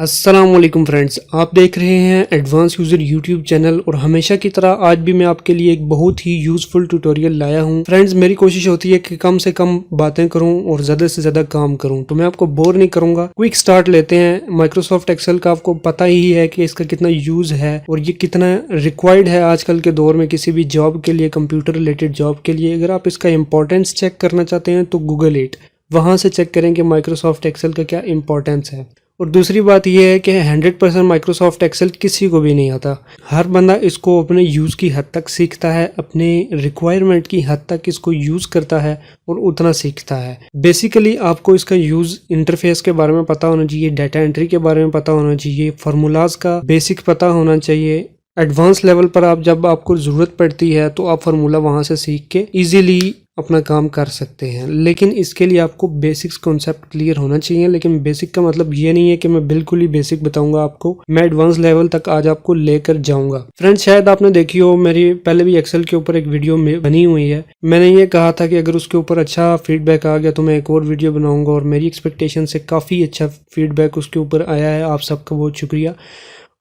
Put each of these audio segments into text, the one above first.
अस्सलाम वालेकुम फ्रेंड्स, आप देख रहे हैं एडवांस यूज़र यूट्यूब चैनल और हमेशा की तरह आज भी मैं आपके लिए एक बहुत ही यूज़फुल ट्यूटोरियल लाया हूं। फ्रेंड्स, मेरी कोशिश होती है कि कम से कम बातें करूं और ज़्यादा से ज़्यादा काम करूं, तो मैं आपको बोर नहीं करूंगा। क्विक स्टार्ट लेते हैं। माइक्रोसॉफ्ट एक्सेल का आपको पता ही है कि इसका कितना यूज़ है और ये कितना रिक्वायर्ड है आजकल के दौर में किसी भी जॉब के लिए, कंप्यूटर रिलेटेड जॉब के लिए। अगर आप इसका इंपॉर्टेंस चेक करना चाहते हैं तो गूगल इट, वहाँ से चेक करें कि माइक्रोसॉफ्ट एक्सेल का क्या इंपॉर्टेंस है। और दूसरी बात यह है कि 100% माइक्रोसॉफ्ट एक्सेल किसी को भी नहीं आता। हर बंदा इसको अपने यूज़ की हद तक सीखता है, अपने रिक्वायरमेंट की हद तक इसको यूज़ करता है और उतना सीखता है। बेसिकली आपको इसका यूज़ इंटरफेस के बारे में पता होना चाहिए, डाटा एंट्री के बारे में पता होना चाहिए, फार्मूलाज का बेसिक पता होना चाहिए। एडवांस लेवल पर आप जब आपको ज़रूरत पड़ती है तो आप फार्मूला वहाँ से सीख के ईजीली अपना काम कर सकते हैं, लेकिन इसके लिए आपको बेसिक्स कॉन्सेप्ट क्लियर होना चाहिए। लेकिन बेसिक का मतलब ये नहीं है कि मैं बिल्कुल ही बेसिक बताऊंगा आपको, मैं एडवांस लेवल तक आज आपको लेकर जाऊंगा। फ्रेंड्स, शायद आपने देखी हो, मेरी पहले भी एक्सेल के ऊपर एक वीडियो बनी हुई है। मैंने ये कहा था कि अगर उसके ऊपर अच्छा फीडबैक आ गया तो मैं एक और वीडियो बनाऊंगा, और मेरी एक्सपेक्टेशन से काफ़ी अच्छा फीडबैक उसके ऊपर आया है। आप सबका बहुत शुक्रिया।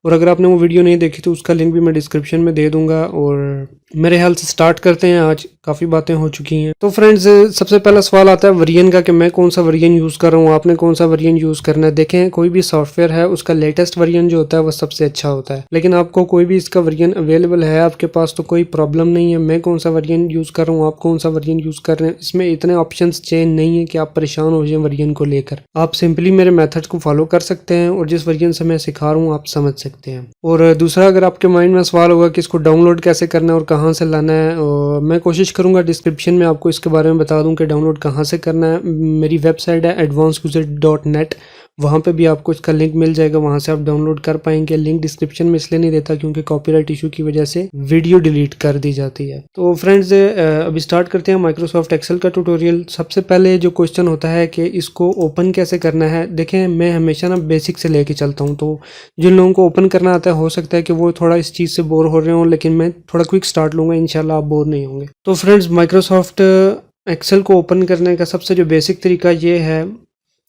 और अगर आपने वो वीडियो नहीं देखी तो उसका लिंक भी मैं डिस्क्रिप्शन में दे दूंगा। और मेरे ख्याल से स्टार्ट करते हैं, आज काफ़ी बातें हो चुकी हैं। तो फ्रेंड्स, सबसे पहला सवाल आता है वर्जन का कि मैं कौन सा वर्जन यूज़ कर रहा हूँ, आपने कौन सा वर्जन यूज़ करना है। देखें, कोई भी सॉफ्टवेयर है उसका लेटेस्ट वर्जन जो होता है वो सबसे अच्छा होता है, लेकिन आपको कोई भी इसका वर्जन अवेलेबल है आपके पास तो कोई प्रॉब्लम नहीं है। मैं कौन सा वर्जन यूज़ कर रहा हूँ, आप कौन सा वर्जन यूज़ कर रहे हैं, इसमें इतने ऑप्शन चेंज नहीं है कि आप परेशान हो जाए वर्जन को लेकर। आप सिंपली मेरे मेथड को फॉलो कर सकते हैं और जिस वर्जन से मैं सिखा रहा हूँ आप समझ सकते हैं। और दूसरा, अगर आपके माइंड में सवाल होगा कि इसको डाउनलोड कैसे करना है और कहाँ से लाना है, मैं कोशिश करूँगा डिस्क्रिप्शन में आपको इसके बारे में बता दूं कि डाउनलोड कहाँ से करना है। मेरी वेबसाइट है advanceUser.net, वहाँ पे भी आपको इसका लिंक मिल जाएगा, वहाँ से आप डाउनलोड कर पाएंगे। लिंक डिस्क्रिप्शन में इसलिए नहीं देता क्योंकि कॉपीराइट इशू की वजह से वीडियो डिलीट कर दी जाती है। तो फ्रेंड्स, अभी स्टार्ट करते हैं माइक्रोसॉफ्ट एक्सेल का ट्यूटोरियल। सबसे पहले जो क्वेश्चन होता है कि इसको ओपन कैसे करना है। देखें, मैं हमेशा ना बेसिक से लेके चलता हूँ, तो जिन लोगों को ओपन करना आता है हो सकता है कि वो थोड़ा इस चीज़ से बोर हो रहे हों, लेकिन मैं थोड़ा क्विक स्टार्ट लूँगा, इंशाल्लाह आप बोर नहीं होंगे। तो फ्रेंड्स, माइक्रोसॉफ्ट एक्सेल को ओपन करने का सबसे जो बेसिक तरीका ये है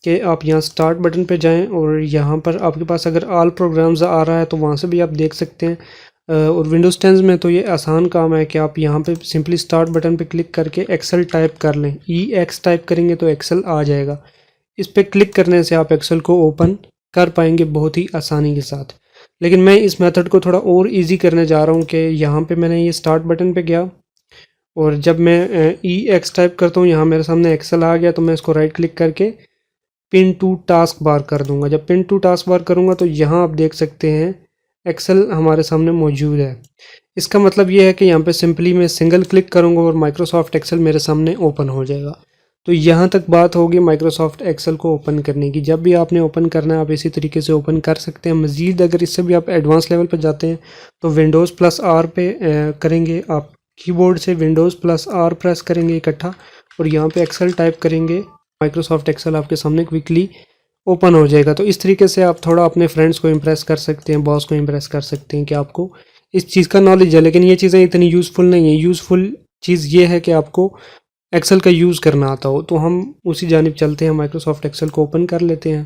कि आप यहाँ स्टार्ट बटन पे जाएं और यहाँ पर आपके पास अगर ऑल प्रोग्राम्स आ रहा है तो वहाँ से भी आप देख सकते हैं। और विंडोज़ 10 में तो ये आसान काम है कि आप यहाँ पे सिंपली स्टार्ट बटन पे क्लिक करके एक्सेल टाइप कर लें। EX टाइप करेंगे तो एक्सेल आ जाएगा। इस पर क्लिक करने से आप एक्सेल को ओपन कर पाएंगे बहुत ही आसानी के साथ। लेकिन मैं इस मेथड को थोड़ा और ईजी करने जा रहा हूँ कि यहाँ पर मैंने ये स्टार्ट बटन पर गया और जब मैं EX टाइप करता हूँ यहाँ मेरे सामने एक्सेल आ गया, तो मैं इसको राइट क्लिक करके पिन टू टास्क बार कर दूंगा। जब पिन टू टास्क बार करूंगा तो यहाँ आप देख सकते हैं एक्सेल हमारे सामने मौजूद है। इसका मतलब ये है कि यहाँ पे सिंपली मैं सिंगल क्लिक करूंगा और माइक्रोसॉफ्ट एक्सेल मेरे सामने ओपन हो जाएगा। तो यहाँ तक बात होगी माइक्रोसॉफ्ट एक्सेल को ओपन करने की। जब भी आपने ओपन करना है आप इसी तरीके से ओपन कर सकते हैं। मज़ीद अगर इससे भी आप एडवांस लेवल पर जाते हैं तो विंडोज़+R पे करेंगे, आप कीबोर्ड से विंडोज़+R प्रेस करेंगे इकट्ठा और यहाँ पे एक्सेल टाइप करेंगे। माइक्रोसॉफ्ट एक्सेल आपके सामने क्विकली ओपन हो जाएगा। तो इस तरीके से आप थोड़ा अपने फ्रेंड्स को इम्प्रेस कर सकते हैं, बॉस को इम्प्रेस कर सकते हैं कि आपको इस चीज़ का नॉलेज है। लेकिन ये चीज़ें इतनी यूज़फुल नहीं है। यूज़फुल चीज़ ये है कि आपको एक्सेल का यूज़ करना आता हो। तो हम उसी जानिब चलते हैं, माइक्रोसॉफ्ट एक्सेल को ओपन कर लेते हैं।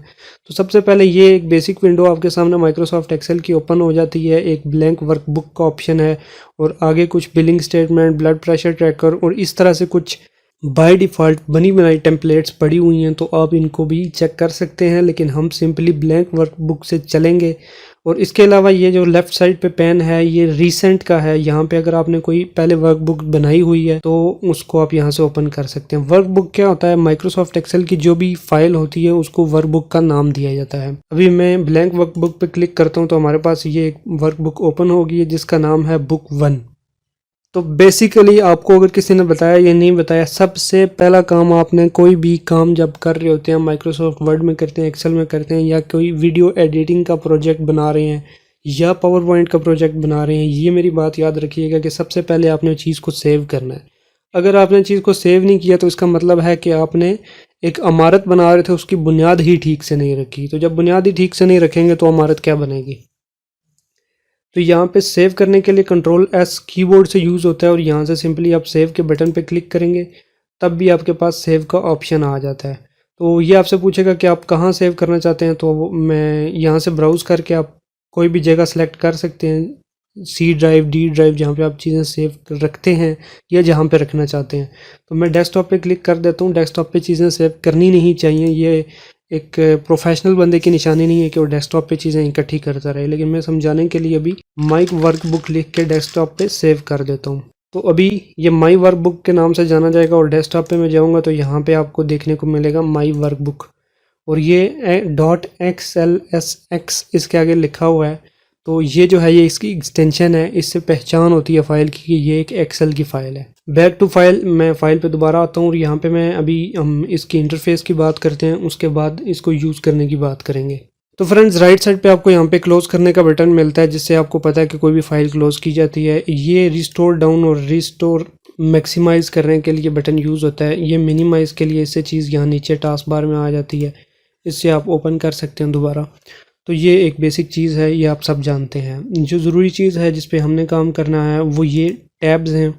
तो सबसे पहले ये एक बेसिक विंडो आपके सामने माइक्रोसॉफ्ट एक्सेल की ओपन हो जाती है। एक ब्लैंक वर्कबुक का ऑप्शन है और आगे कुछ billing statement, blood pressure tracker और इस तरह से कुछ बाय डिफ़ॉल्ट बनी बनाई टेम्पलेट्स पड़ी हुई हैं, तो आप इनको भी चेक कर सकते हैं। लेकिन हम सिंपली ब्लैंक वर्कबुक से चलेंगे। और इसके अलावा ये जो लेफ़्ट साइड पे पेन है ये रीसेंट का है। यहाँ पे अगर आपने कोई पहले वर्कबुक बनाई हुई है तो उसको आप यहाँ से ओपन कर सकते हैं। वर्कबुक क्या होता है, माइक्रोसॉफ्ट एक्सेल की जो भी फाइल होती है उसको वर्कबुक का नाम दिया जाता है। अभी मैं ब्लैंक वर्कबुक पे क्लिक करता हूँ तो हमारे पास ये एक वर्कबुक ओपन होगी जिसका नाम है बुक 1। तो बेसिकली आपको अगर किसी ने बताया या नहीं बताया, सबसे पहला काम आपने कोई भी काम जब कर रहे होते हैं, माइक्रोसॉफ्ट वर्ड में करते हैं, एक्सेल में करते हैं, या कोई वीडियो एडिटिंग का प्रोजेक्ट बना रहे हैं या पावर पॉइंट का प्रोजेक्ट बना रहे हैं, ये मेरी बात याद रखिएगा कि सबसे पहले आपने चीज़ को सेव करना है। अगर आपने चीज़ को सेव नहीं किया तो इसका मतलब है कि आपने एक इमारत बना रहे थे, उसकी बुनियाद ही ठीक से नहीं रखी। तो जब बुनियाद ही ठीक से नहीं रखेंगे तो इमारत क्या बनेगी। तो यहाँ पे सेव करने के लिए Ctrl+S कीबोर्ड से यूज़ होता है और यहाँ से सिंपली आप सेव के बटन पे क्लिक करेंगे तब भी आपके पास सेव का ऑप्शन आ जाता है। तो ये आपसे पूछेगा कि आप कहाँ सेव करना चाहते हैं, तो मैं यहाँ से ब्राउज़ करके आप कोई भी जगह सेलेक्ट कर सकते हैं, सी ड्राइव, डी ड्राइव, जहाँ पे आप चीज़ें सेव रखते हैं या जहाँ पे रखना चाहते हैं। तो मैं डेस्कटॉप पे क्लिक कर देता हूँ। डेस्कटॉप पे चीज़ें सेव करनी नहीं चाहिए, ये एक प्रोफेशनल बंदे की निशानी नहीं है कि वो डेस्कटॉप पे चीज़ें इकट्ठी करता रहे, लेकिन मैं समझाने के लिए अभी माई वर्कबुक लिख के डेस्कटॉप पे सेव कर देता हूँ। तो अभी ये माई वर्कबुक के नाम से जाना जाएगा और डेस्कटॉप पे मैं जाऊँगा तो यहाँ पे आपको देखने को मिलेगा माई वर्कबुक, और ये .xlsx इसके आगे लिखा हुआ है। तो ये जो है ये इसकी एक्सटेंशन है, इससे पहचान होती है फ़ाइल की कि ये एक एक्सेल की फ़ाइल है। बैक टू फाइल, मैं फ़ाइल पे दोबारा आता हूँ और यहाँ पे मैं अभी हम इसकी इंटरफेस की बात करते हैं, उसके बाद इसको यूज़ करने की बात करेंगे। तो फ्रेंड्स, राइट साइड पे आपको यहाँ पे क्लोज़ करने का बटन मिलता है, जिससे आपको पता है कि कोई भी फाइल क्लोज़ की जाती है। ये रिस्टोर डाउन और रिस्टोर मैक्सिमाइज़ करने के लिए बटन यूज़ होता है। ये मिनिमाइज़ के लिए इससे चीज़ यहाँ नीचे टास्क बार में आ जाती है, इससे आप ओपन कर सकते हैं दोबारा। तो ये एक बेसिक चीज़ है, ये आप सब जानते हैं। जो ज़रूरी चीज़ है जिस पे हमने काम करना है वो ये टैब्स हैं।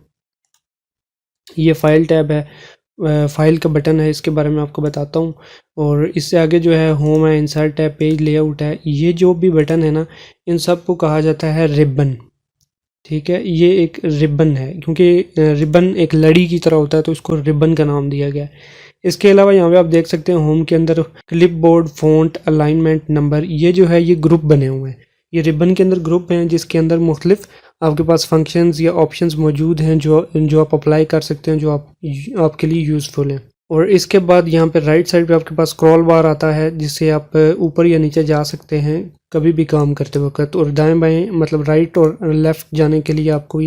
ये फाइल टैब है, फाइल का बटन है, इसके बारे में आपको बताता हूँ। और इससे आगे जो है होम है, इंसर्ट टैब, पेज लेआउट है। ये जो भी बटन है ना, इन सब को कहा जाता है रिबन। ठीक है, ये एक रिबन है, क्योंकि रिबन एक लड़ी की तरह होता है तो इसको रिबन का नाम दिया गया है। इसके अलावा यहाँ पे आप देख सकते हैं होम के अंदर क्लिपबोर्ड, फ़ॉन्ट, अलाइनमेंट, नंबर, ये जो है ये ग्रुप बने हुए हैं। ये रिबन के अंदर ग्रुप हैं जिसके अंदर मुख्तलिफ आपके पास फंक्शंस या ऑप्शंस मौजूद हैं जो आप अप्लाई कर सकते हैं, जो आपके लिए यूज़फुल हैं। और इसके बाद यहाँ पे राइट साइड पे आपके पास स्क्रॉल बार आता है, जिससे आप ऊपर या नीचे जा सकते हैं कभी भी काम करते वक्त। और दाएं बाएं मतलब राइट और लेफ़्ट जाने के लिए आपको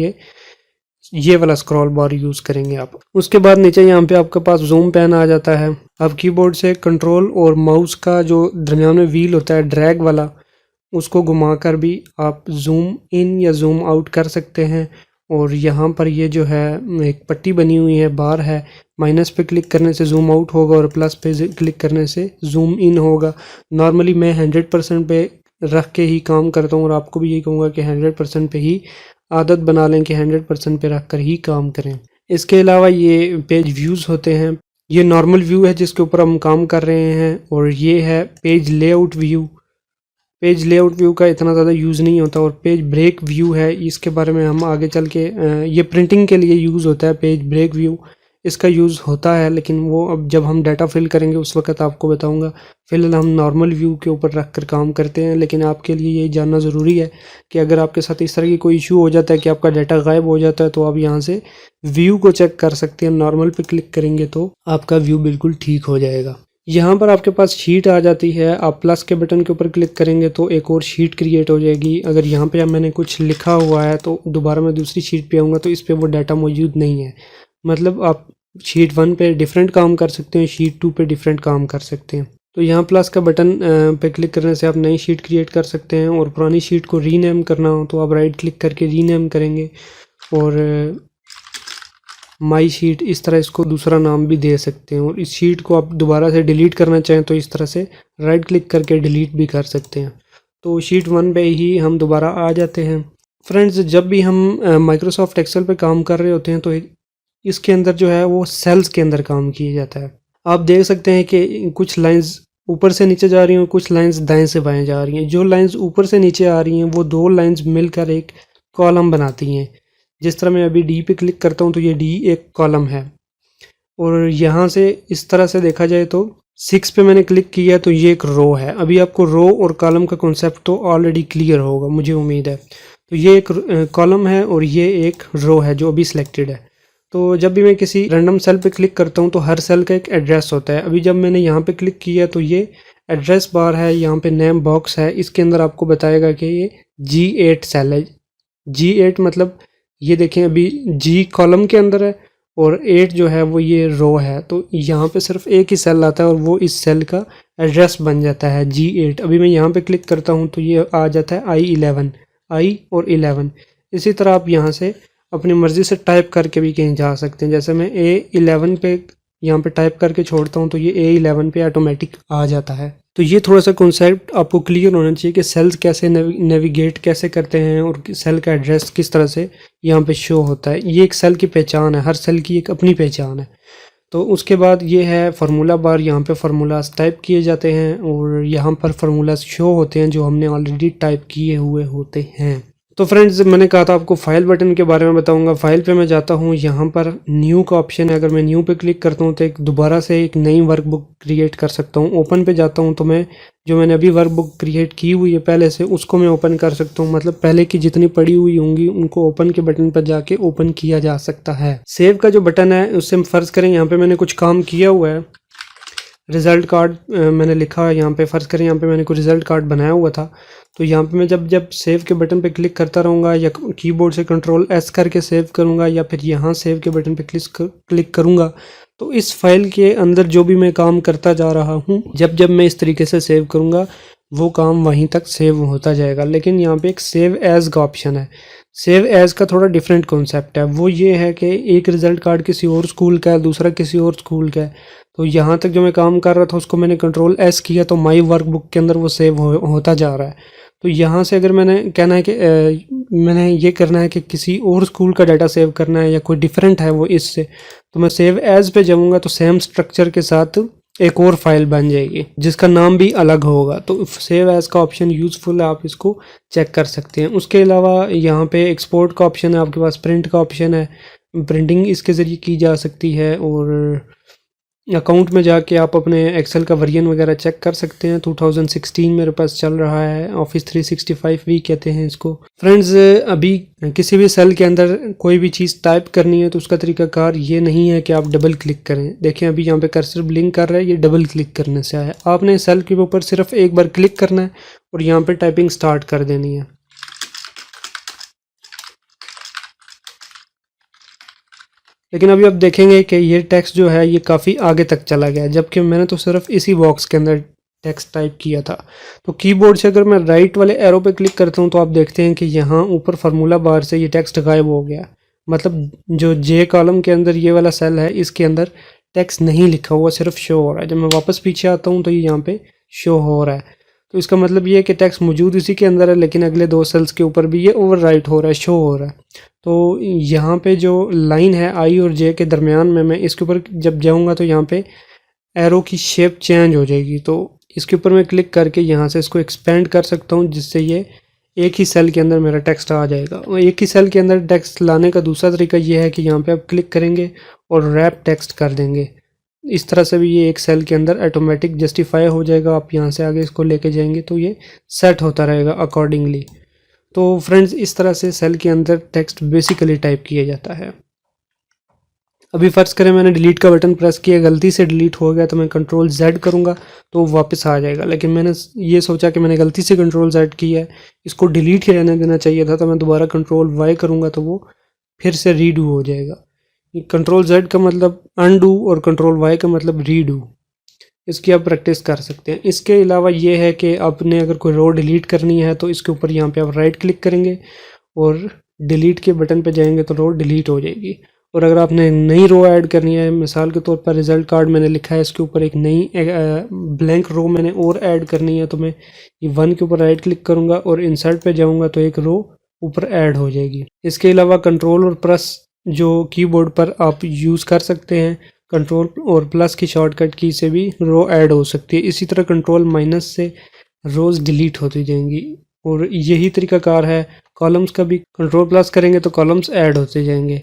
ये वाला स्क्रॉल बार यूज़ करेंगे आप। उसके बाद नीचे यहाँ पे आपके पास जूम पैन आ जाता है। आप कीबोर्ड से कंट्रोल और माउस का जो दरमियान में व्हील होता है ड्रैग वाला, उसको घुमाकर भी आप जूम इन या जूम आउट कर सकते हैं। और यहाँ पर ये जो है एक पट्टी बनी हुई है, बार है, माइनस पे क्लिक करने से जूम आउट होगा और प्लस पे क्लिक करने से जूम इन होगा। नॉर्मली मैं 100% पे रख के ही काम करता हूँ और आपको भी यही कहूँगा कि 100% पे ही आदत बना लें कि 100% पे रख कर ही काम करें। इसके अलावा ये पेज व्यूज़ होते हैं। ये नॉर्मल व्यू है जिसके ऊपर हम काम कर रहे हैं, और ये है page layout view. Page layout view का इतना ज़्यादा यूज़ नहीं होता। और पेज ब्रेक व्यू है, इसके बारे में हम आगे चल के ये प्रिंटिंग के लिए यूज़ होता है। पेज ब्रेक व्यू इसका यूज़ होता है, लेकिन वो अब जब हम डाटा फिल करेंगे उस वक्त आपको बताऊंगा। फिलहाल हम नॉर्मल व्यू के ऊपर रख कर काम करते हैं, लेकिन आपके लिए ये जानना ज़रूरी है कि अगर आपके साथ इस तरह की कोई इशू हो जाता है कि आपका डाटा गायब हो जाता है, तो आप यहाँ से व्यू को चेक कर सकते हैं। नॉर्मल पे क्लिक करेंगे तो आपका व्यू बिल्कुल ठीक हो जाएगा। यहाँ पर आपके पास शीट आ जाती है। आप प्लस के बटन के ऊपर क्लिक करेंगे तो एक और शीट क्रिएट हो जाएगी। अगर यहाँ पे मैंने कुछ लिखा हुआ है तो दोबारा मैं दूसरी शीट पे आऊँगा तो इस पर वो डाटा मौजूद नहीं है। मतलब आप शीट 1 पे डिफरेंट काम कर सकते हैं, शीट 2 पे डिफरेंट काम कर सकते हैं। तो यहाँ प्लस का बटन पे क्लिक करने से आप नई शीट क्रिएट कर सकते हैं। और पुरानी शीट को रीनेम करना हो तो आप राइट क्लिक करके रीनेम करेंगे, और माई शीट इस तरह इसको दूसरा नाम भी दे सकते हैं। और इस शीट को आप दोबारा से डिलीट करना चाहें तो इस तरह से राइट क्लिक करके डिलीट भी कर सकते हैं। तो शीट 1 पे ही हम दोबारा आ जाते हैं। फ्रेंड्स, जब भी हम माइक्रोसॉफ्ट एक्सेल पे काम कर रहे होते हैं तो इसके अंदर जो है वो सेल्स के अंदर काम किया जाता है। आप देख सकते हैं कि कुछ लाइंस ऊपर से नीचे जा रही हैं, कुछ लाइंस दाएं से बाएं जा रही हैं। जो लाइंस ऊपर से नीचे आ रही हैं वो 2 लाइंस मिलकर एक कॉलम बनाती हैं। जिस तरह मैं अभी डी पे क्लिक करता हूँ तो ये डी एक कॉलम है। और यहाँ से इस तरह से देखा जाए तो 6 पे मैंने क्लिक किया तो ये एक रो है। अभी आपको रो और कॉलम का कॉन्सेप्ट तो ऑलरेडी क्लियर होगा, मुझे उम्मीद है। तो ये एक कॉलम है और ये एक रो है जो अभी सिलेक्टेड है। तो जब भी मैं किसी रैंडम सेल पे क्लिक करता हूँ तो हर सेल का एक एड्रेस होता है। अभी जब मैंने यहाँ पे क्लिक किया तो ये एड्रेस बार है, यहाँ पे नेम बॉक्स है। इसके अंदर आपको बताएगा कि ये G8 सेल है। G8 मतलब ये देखें अभी G कॉलम के अंदर है और 8 जो है वो ये रो है। तो यहाँ पे सिर्फ एक ही सेल आता है और वो इस सेल का एड्रेस बन जाता है G8। अभी मैं यहाँ पे क्लिक करता हूँ तो ये आ जाता है I11, I और 11। इसी तरह आप यहाँ से अपनी मर्ज़ी से टाइप करके भी कहीं जा सकते हैं। जैसे मैं A11 पे यहाँ पे टाइप करके छोड़ता हूँ तो ये A11 पे ऑटोमेटिक आ जाता है। तो ये थोड़ा सा कॉन्सेप्ट आपको क्लियर होना चाहिए कि सेल्स कैसे नेविगेट कैसे करते हैं और सेल का एड्रेस किस तरह से यहाँ पे शो होता है। ये एक सेल की पहचान है, हर सेल की एक अपनी पहचान है। तो उसके बाद ये है फार्मूला बार, यहाँ पे फार्मूलाज टाइप किए जाते हैं और यहाँ पर फार्मूलाज शो होते हैं जो हमने ऑलरेडी टाइप किए हुए होते हैं। तो फ्रेंड्स, मैंने कहा था आपको फाइल बटन के बारे में बताऊंगा। फाइल पे मैं जाता हूँ, यहाँ पर न्यू का ऑप्शन है। अगर मैं न्यू पे क्लिक करता हूँ तो एक दोबारा से एक नई वर्कबुक क्रिएट कर सकता हूँ। ओपन पे जाता हूँ तो मैंने अभी वर्कबुक क्रिएट की हुई है पहले से, उसको मैं ओपन कर सकता हूँ। मतलब पहले की जितनी पड़ी हुई होंगी उनको ओपन के बटन पर जाके ओपन किया जा सकता है। सेव का जो बटन है उससे फर्ज करें यहाँ पे मैंने कुछ काम किया हुआ है, रिज़ल्ट कार्ड मैंने लिखा है यहाँ पे, फ़र्ज़ करें यहाँ पे मैंने कोई रिज़ल्ट कार्ड बनाया हुआ था। तो यहाँ पे मैं जब सेव के बटन पे क्लिक करता रहूँगा या कीबोर्ड से कंट्रोल एस करके सेव करूँगा या फिर यहाँ सेव के बटन पे क्लिक करूँगा तो इस फाइल के अंदर जो भी मैं काम करता जा रहा हूँ, जब मैं इस तरीके से सेव करूँगा वो काम वहीं तक सेव होता जाएगा। लेकिन यहाँ पे एक सेव एज़ का ऑप्शन है। सेव एज़ का थोड़ा डिफरेंट कॉन्सेप्ट है। वो ये है कि एक रिज़ल्ट कार्ड किसी और स्कूल का है, दूसरा किसी और स्कूल का है। तो यहाँ तक जो मैं काम कर रहा था उसको मैंने कंट्रोल एस किया तो माई वर्कबुक के अंदर वो सेव होता जा रहा है। तो यहाँ से अगर मैंने कहना है कि मैंने ये करना है कि किसी और स्कूल का डाटा सेव करना है या कोई डिफरेंट है वो इससे, तो मैं सेव एज़ पे जाऊँगा तो सेम स्ट्रक्चर के साथ एक और फाइल बन जाएगी जिसका नाम भी अलग होगा। तो सेव एज़ का ऑप्शन यूज़फुल है, आप इसको चेक कर सकते हैं। उसके अलावा यहाँ पे एक्सपोर्ट का ऑप्शन है, आपके पास प्रिंट का ऑप्शन है, प्रिंटिंग इसके ज़रिए की जा सकती है। और अकाउंट में जाके आप अपने एक्सेल का वर्जन वगैरह चेक कर सकते हैं। 2016 मेरे पास चल रहा है, ऑफिस 365 भी कहते हैं इसको। फ्रेंड्स, अभी किसी भी सेल के अंदर कोई भी चीज़ टाइप करनी है तो उसका तरीकाकार ये नहीं है कि आप डबल क्लिक करें। देखें अभी यहाँ पे कर्सर ब्लिंक कर रहा है, ये डबल क्लिक करने से आया। आपने सेल के ऊपर सिर्फ एक बार क्लिक करना है और यहाँ पर टाइपिंग स्टार्ट कर देनी है। लेकिन अभी आप देखेंगे कि ये टेक्स्ट जो है ये काफ़ी आगे तक चला गया, जबकि मैंने तो सिर्फ इसी बॉक्स के अंदर टेक्स्ट टाइप किया था। तो कीबोर्ड से अगर मैं राइट वाले एरो पे क्लिक करता हूँ तो आप देखते हैं कि यहाँ ऊपर फार्मूला बार से ये टेक्स्ट गायब हो गया। मतलब जो जे कॉलम के अंदर ये वाला सेल है इसके अंदर टेक्स्ट नहीं लिखा हुआ, सिर्फ शो हो रहा है। जब मैं वापस पीछे आता हूँ तो ये यहाँ पे शो हो रहा है। तो इसका मतलब ये है कि टेक्स्ट मौजूद इसी के अंदर है लेकिन अगले दो सेल्स के ऊपर भी ये ओवरराइट हो रहा है, शो हो रहा है। तो यहाँ पे जो लाइन है आई और जे के दरमियान में, मैं इसके ऊपर जब जाऊँगा तो यहाँ पे एरो की शेप चेंज हो जाएगी। तो इसके ऊपर मैं क्लिक करके यहाँ से इसको एक्सपेंड कर सकता हूँ जिससे ये एक ही सेल के अंदर मेरा टेक्स्ट आ जाएगा। और एक ही सेल के अंदर टेक्स्ट लाने का दूसरा तरीका ये है कि यहाँ पे आप क्लिक करेंगे और रैप टेक्स्ट कर देंगे। इस तरह से भी ये एक सेल के अंदर ऑटोमेटिक जस्टिफाई हो जाएगा। आप यहाँ से आगे इसको लेके जाएंगे तो ये सेट होता रहेगा अकॉर्डिंगली। तो फ्रेंड्स, इस तरह से सेल के अंदर टेक्स्ट बेसिकली टाइप किया जाता है। अभी फ़र्ज़ करें मैंने डिलीट का बटन प्रेस किया, गलती से डिलीट हो गया तो मैं कंट्रोल जेड करूँगा तो वापस आ जाएगा। लेकिन मैंने ये सोचा कि मैंने गलती से कंट्रोल जेड किया है, इसको डिलीट ही रहने देना चाहिए था, तो मैं दोबारा कंट्रोल वाई करूँगा तो वो फिर से रीडू हो जाएगा। कंट्रोल जेड का मतलब अनडू और कंट्रोल वाई का मतलब रीडू। इसकी आप प्रैक्टिस कर सकते हैं। इसके अलावा ये है कि आपने अगर कोई रो डिलीट करनी है तो इसके ऊपर यहाँ पे आप राइट क्लिक करेंगे और डिलीट के बटन पे जाएंगे तो रो डिलीट हो जाएगी। और अगर आपने नई रो ऐड करनी है, मिसाल के तौर पर रिज़ल्ट कार्ड मैंने लिखा है, इसके ऊपर एक नई ब्लैंक रो मैंने और ऐड करनी है तो मैं ये 1 के ऊपर राइट क्लिक करूँगा और इंसर्ट पे जाऊँगा तो एक रो ऊपर ऐड हो जाएगी। इसके अलावा कंट्रोल और प्लस जो कीबोर्ड पर आप यूज़ कर सकते हैं, कंट्रोल और प्लस की शॉर्टकट की से भी रो ऐड हो सकती है। इसी तरह कंट्रोल माइनस से रोज़ डिलीट होती जाएंगी और यही तरीकाकार है कॉलम्स का भी। कंट्रोल प्लस करेंगे तो कॉलम्स ऐड होते जाएंगे।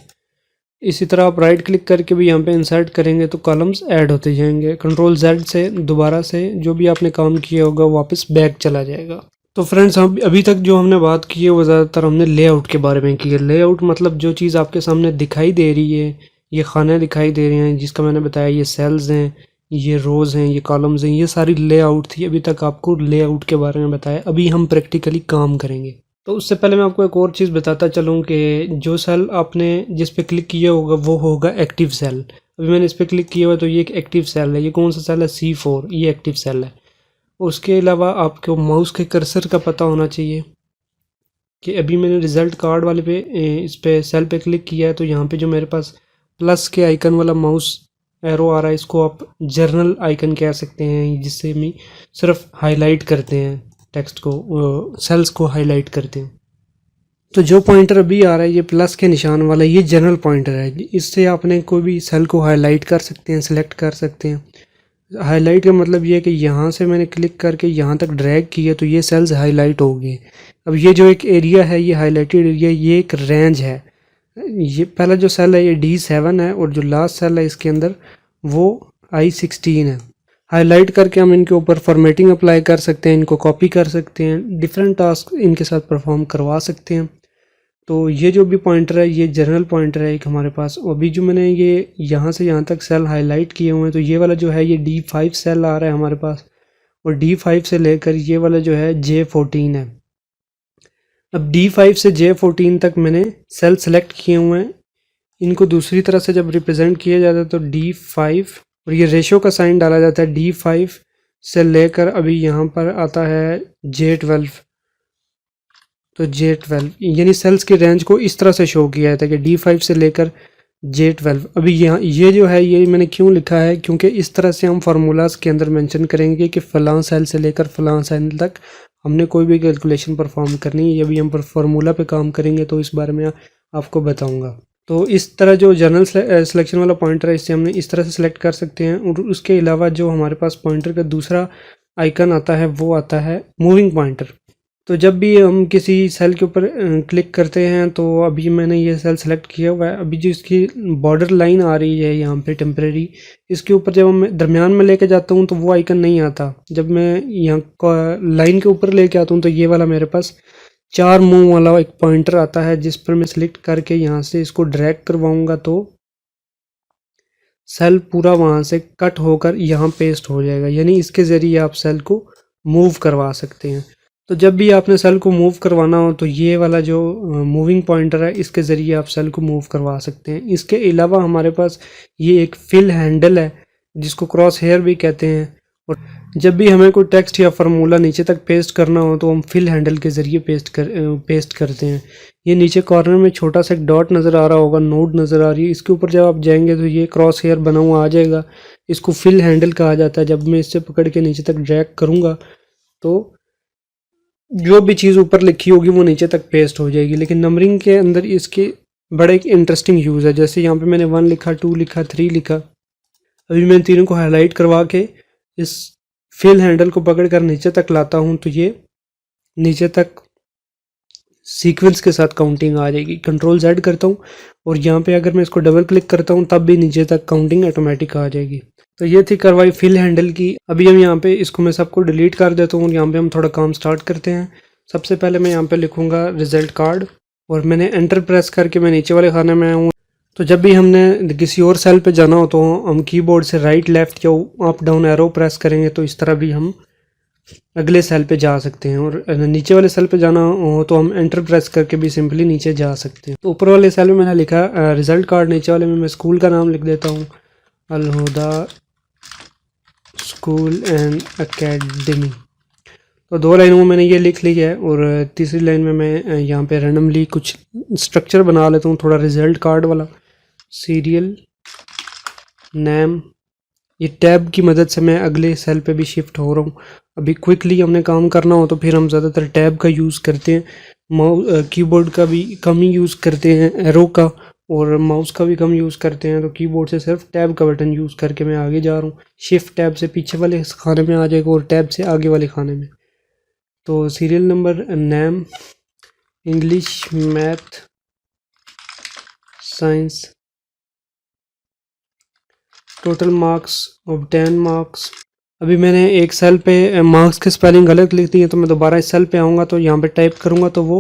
इसी तरह आप राइट क्लिक करके भी यहाँ पे इंसर्ट करेंगे तो कॉलम्स ऐड होते जाएंगे। कंट्रोल जेड से दोबारा से जो भी आपने काम किया होगा वापस बैक चला जाएगा। तो फ्रेंड्स, हम अभी तक जो हमने बात की है वो ज़्यादातर हमने लेआउट के बारे में की है। लेआउट मतलब जो चीज़ आपके सामने दिखाई दे रही है, ये खाने दिखाई दे रहे हैं जिसका मैंने बताया, ये सेल्स हैं, ये रोज़ हैं, ये कॉलम्स हैं, ये सारी लेआउट थी। अभी तक आपको लेआउट के बारे में बताया। अभी हम प्रैक्टिकली काम करेंगे। तो उससे पहले मैं आपको एक और चीज़ बताता चलूँ कि जो सेल आपने जिस पे क्लिक किया होगा वो होगा एक्टिव सेल। अभी मैंने इस पर क्लिक किया हुआ तो ये एक एक्टिव सेल है। ये कौन सा सेल है? C4, ये एक्टिव सेल है। उसके अलावा आपको माउस के कर्सर का पता होना चाहिए कि अभी मैंने रिज़ल्ट कार्ड वाले पे इस पे सेल पे क्लिक किया है तो यहाँ पे जो मेरे पास प्लस के आइकन वाला माउस एरो आ रहा है इसको आप जर्नल आइकन कह सकते हैं, जिससे हम सिर्फ हाईलाइट करते हैं टेक्स्ट को, सेल्स को हाईलाइट करते हैं। तो जो पॉइंटर अभी आ रहा है ये प्लस के निशान वाला, ये जनरल पॉइंटर है। इससे आपने कोई भी सेल को हाईलाइट कर सकते हैं, सिलेक्ट कर सकते हैं। हाईलाइट का मतलब ये है कि यहाँ से मैंने क्लिक करके यहाँ तक ड्रैग किया तो ये सेल्स हाईलाइट हो गए। अब ये जो एक एरिया है, ये हाईलाइटेड एरिया, ये एक रेंज है। ये पहला जो सेल है ये D7 है और जो लास्ट सेल है इसके अंदर वो I16 है। हाईलाइट करके हम इनके ऊपर फॉर्मेटिंग अप्लाई कर सकते हैं, इनको कॉपी कर सकते हैं, डिफरेंट टास्क इनके साथ परफॉर्म करवा सकते हैं। तो ये जो भी पॉइंटर है ये जनरल पॉइंटर है एक हमारे पास। अभी जो मैंने ये यहाँ से यहाँ तक सेल हाईलाइट किए हुए हैं तो ये वाला जो है ये D5 सेल आ रहा है हमारे पास, और D5 से लेकर ये वाला जो है J14 है। अब D5 से J14 तक मैंने सेल सेलेक्ट किए हुए हैं। इनको दूसरी तरह से जब रिप्रेजेंट किया जाता है तो D5 और ये रेशो का साइन डाला जाता है। D5 से लेकर अभी यहाँ पर आता है J12, तो J12 यानी सेल्स की रेंज को इस तरह से शो किया जाता है कि D5 से लेकर J12। अभी यहाँ ये जो है ये मैंने क्यों लिखा है, क्योंकि इस तरह से हम फार्मूलाज के अंदर मेंशन करेंगे कि फ़लाँ सेल से लेकर फ़लाँ सेल तक हमने कोई भी कैलकुलेशन परफॉर्म करनी है। ये भी हम पर फार्मूला पे काम करेंगे तो इस बारे में आपको बताऊंगा। तो इस तरह जो जनरल सिलेक्शन वाला पॉइंटर है इससे हमने इस तरह से सिलेक्ट कर सकते हैं। और उसके अलावा जो हमारे पास पॉइंटर का दूसरा आइकन आता है वो आता है मूविंग पॉइंटर। तो जब भी हम किसी सेल के ऊपर क्लिक करते हैं तो अभी मैंने ये सेल सेलेक्ट किया हुआ है। अभी जो इसकी बॉर्डर लाइन आ रही है यहाँ पे टेम्परेरी, इसके ऊपर जब मैं दरमियान में लेके जाता हूँ तो वो आइकन नहीं आता। जब मैं यहाँ लाइन के ऊपर लेके आता हूँ तो ये वाला मेरे पास 4 मुंह वाला एक पॉइंटर आता है, जिस पर मैं सिलेक्ट करके यहाँ से इसको ड्रैग करवाऊँगा तो सेल पूरा वहाँ से कट होकर यहाँ पेस्ट हो जाएगा। यानी इसके ज़रिए आप सेल को मूव करवा सकते हैं। तो जब भी आपने सेल को मूव करवाना हो तो ये वाला जो मूविंग पॉइंटर है इसके ज़रिए आप सेल को मूव करवा सकते हैं। इसके अलावा हमारे पास ये एक फिल हैंडल है जिसको क्रॉस हेयर भी कहते हैं। और जब भी हमें कोई टेक्स्ट या फार्मूला नीचे तक पेस्ट करना हो तो हम फिल हैंडल के ज़रिए पेस्ट करते हैं। ये नीचे कॉर्नर में छोटा सा एक डॉट नज़र आ रहा होगा, नोड नज़र आ रही है, इसके ऊपर जब आप जाएंगे तो ये क्रॉस हेयर बना हुआ आ जाएगा। इसको फिल हैंडल कहा जाता है। जब मैं इससे पकड़ के नीचे तक ड्रैग करूँगा तो जो भी चीज़ ऊपर लिखी होगी वो नीचे तक पेस्ट हो जाएगी। लेकिन नंबरिंग के अंदर इसके बड़ा एक इंटरेस्टिंग यूज़ है। जैसे यहाँ पे मैंने 1 लिखा, 2 लिखा, 3 लिखा। अभी मैं तीनों को हाईलाइट करवा के इस फिल हैंडल को पकड़ कर नीचे तक लाता हूँ तो ये नीचे तक सीक्वेंस के साथ काउंटिंग आ जाएगी। कंट्रोल Z करता हूँ और यहाँ पे अगर मैं इसको डबल क्लिक करता हूँ तब भी नीचे तक काउंटिंग ऑटोमेटिक आ जाएगी। तो ये थी कार्रवाई फिल हैंडल की। अभी हम यहाँ पे इसको मैं सबको डिलीट कर देता हूँ। यहाँ पे हम थोड़ा काम स्टार्ट करते हैं। सबसे पहले मैं यहाँ पे लिखूँगा रिजल्ट कार्ड और मैंने एंटर प्रेस करके मैं नीचे वाले खाने में आऊँ। तो जब भी हमने किसी और सेल पे जाना हो तो हम कीबोर्ड से राइट लेफ्ट या अप डाउन एरो प्रेस करेंगे तो इस तरह भी हम अगले सेल पे जा सकते हैं। और नीचे वाले सेल पे जाना हो तो हम एंटर प्रेस करके भी सिंपली नीचे जा सकते हैं। तो ऊपर वाले सेल में मैंने लिखा रिजल्ट कार्ड, नीचे वाले में मैं स्कूल का नाम लिख देता हूँ, अल-हुदा स्कूल एंड एकेडमी। तो 2 लाइनों में मैंने ये लिख लिया है। और तीसरी लाइन में मैं यहाँ पे रैंडमली कुछ स्ट्रक्चर बना लेता हूँ थोड़ा रिजल्ट कार्ड वाला। सीरियल नेम, ये टैब की मदद से मैं अगले सेल पे भी शिफ्ट हो रहा हूँ। अभी क्विकली हमने काम करना हो तो फिर हम ज़्यादातर टैब का यूज़ करते हैं। कीबोर्ड का भी कम ही यूज़ करते हैं, एरो का और माउस का भी कम यूज़ करते हैं। तो कीबोर्ड से सिर्फ टैब का बटन यूज़ करके मैं आगे जा रहा हूँ। शिफ्ट टैब से पीछे वाले खाने में आ जाएगा और टैब से आगे वाले खाने में। तो serial number, name, English, math, science, total marks, obtain marks. अभी मैंने एक सेल पे मार्क्स की स्पेलिंग गलत लिख दी है तो मैं दोबारा इस सेल पे आऊँगा तो यहाँ पे टाइप करूँगा तो वो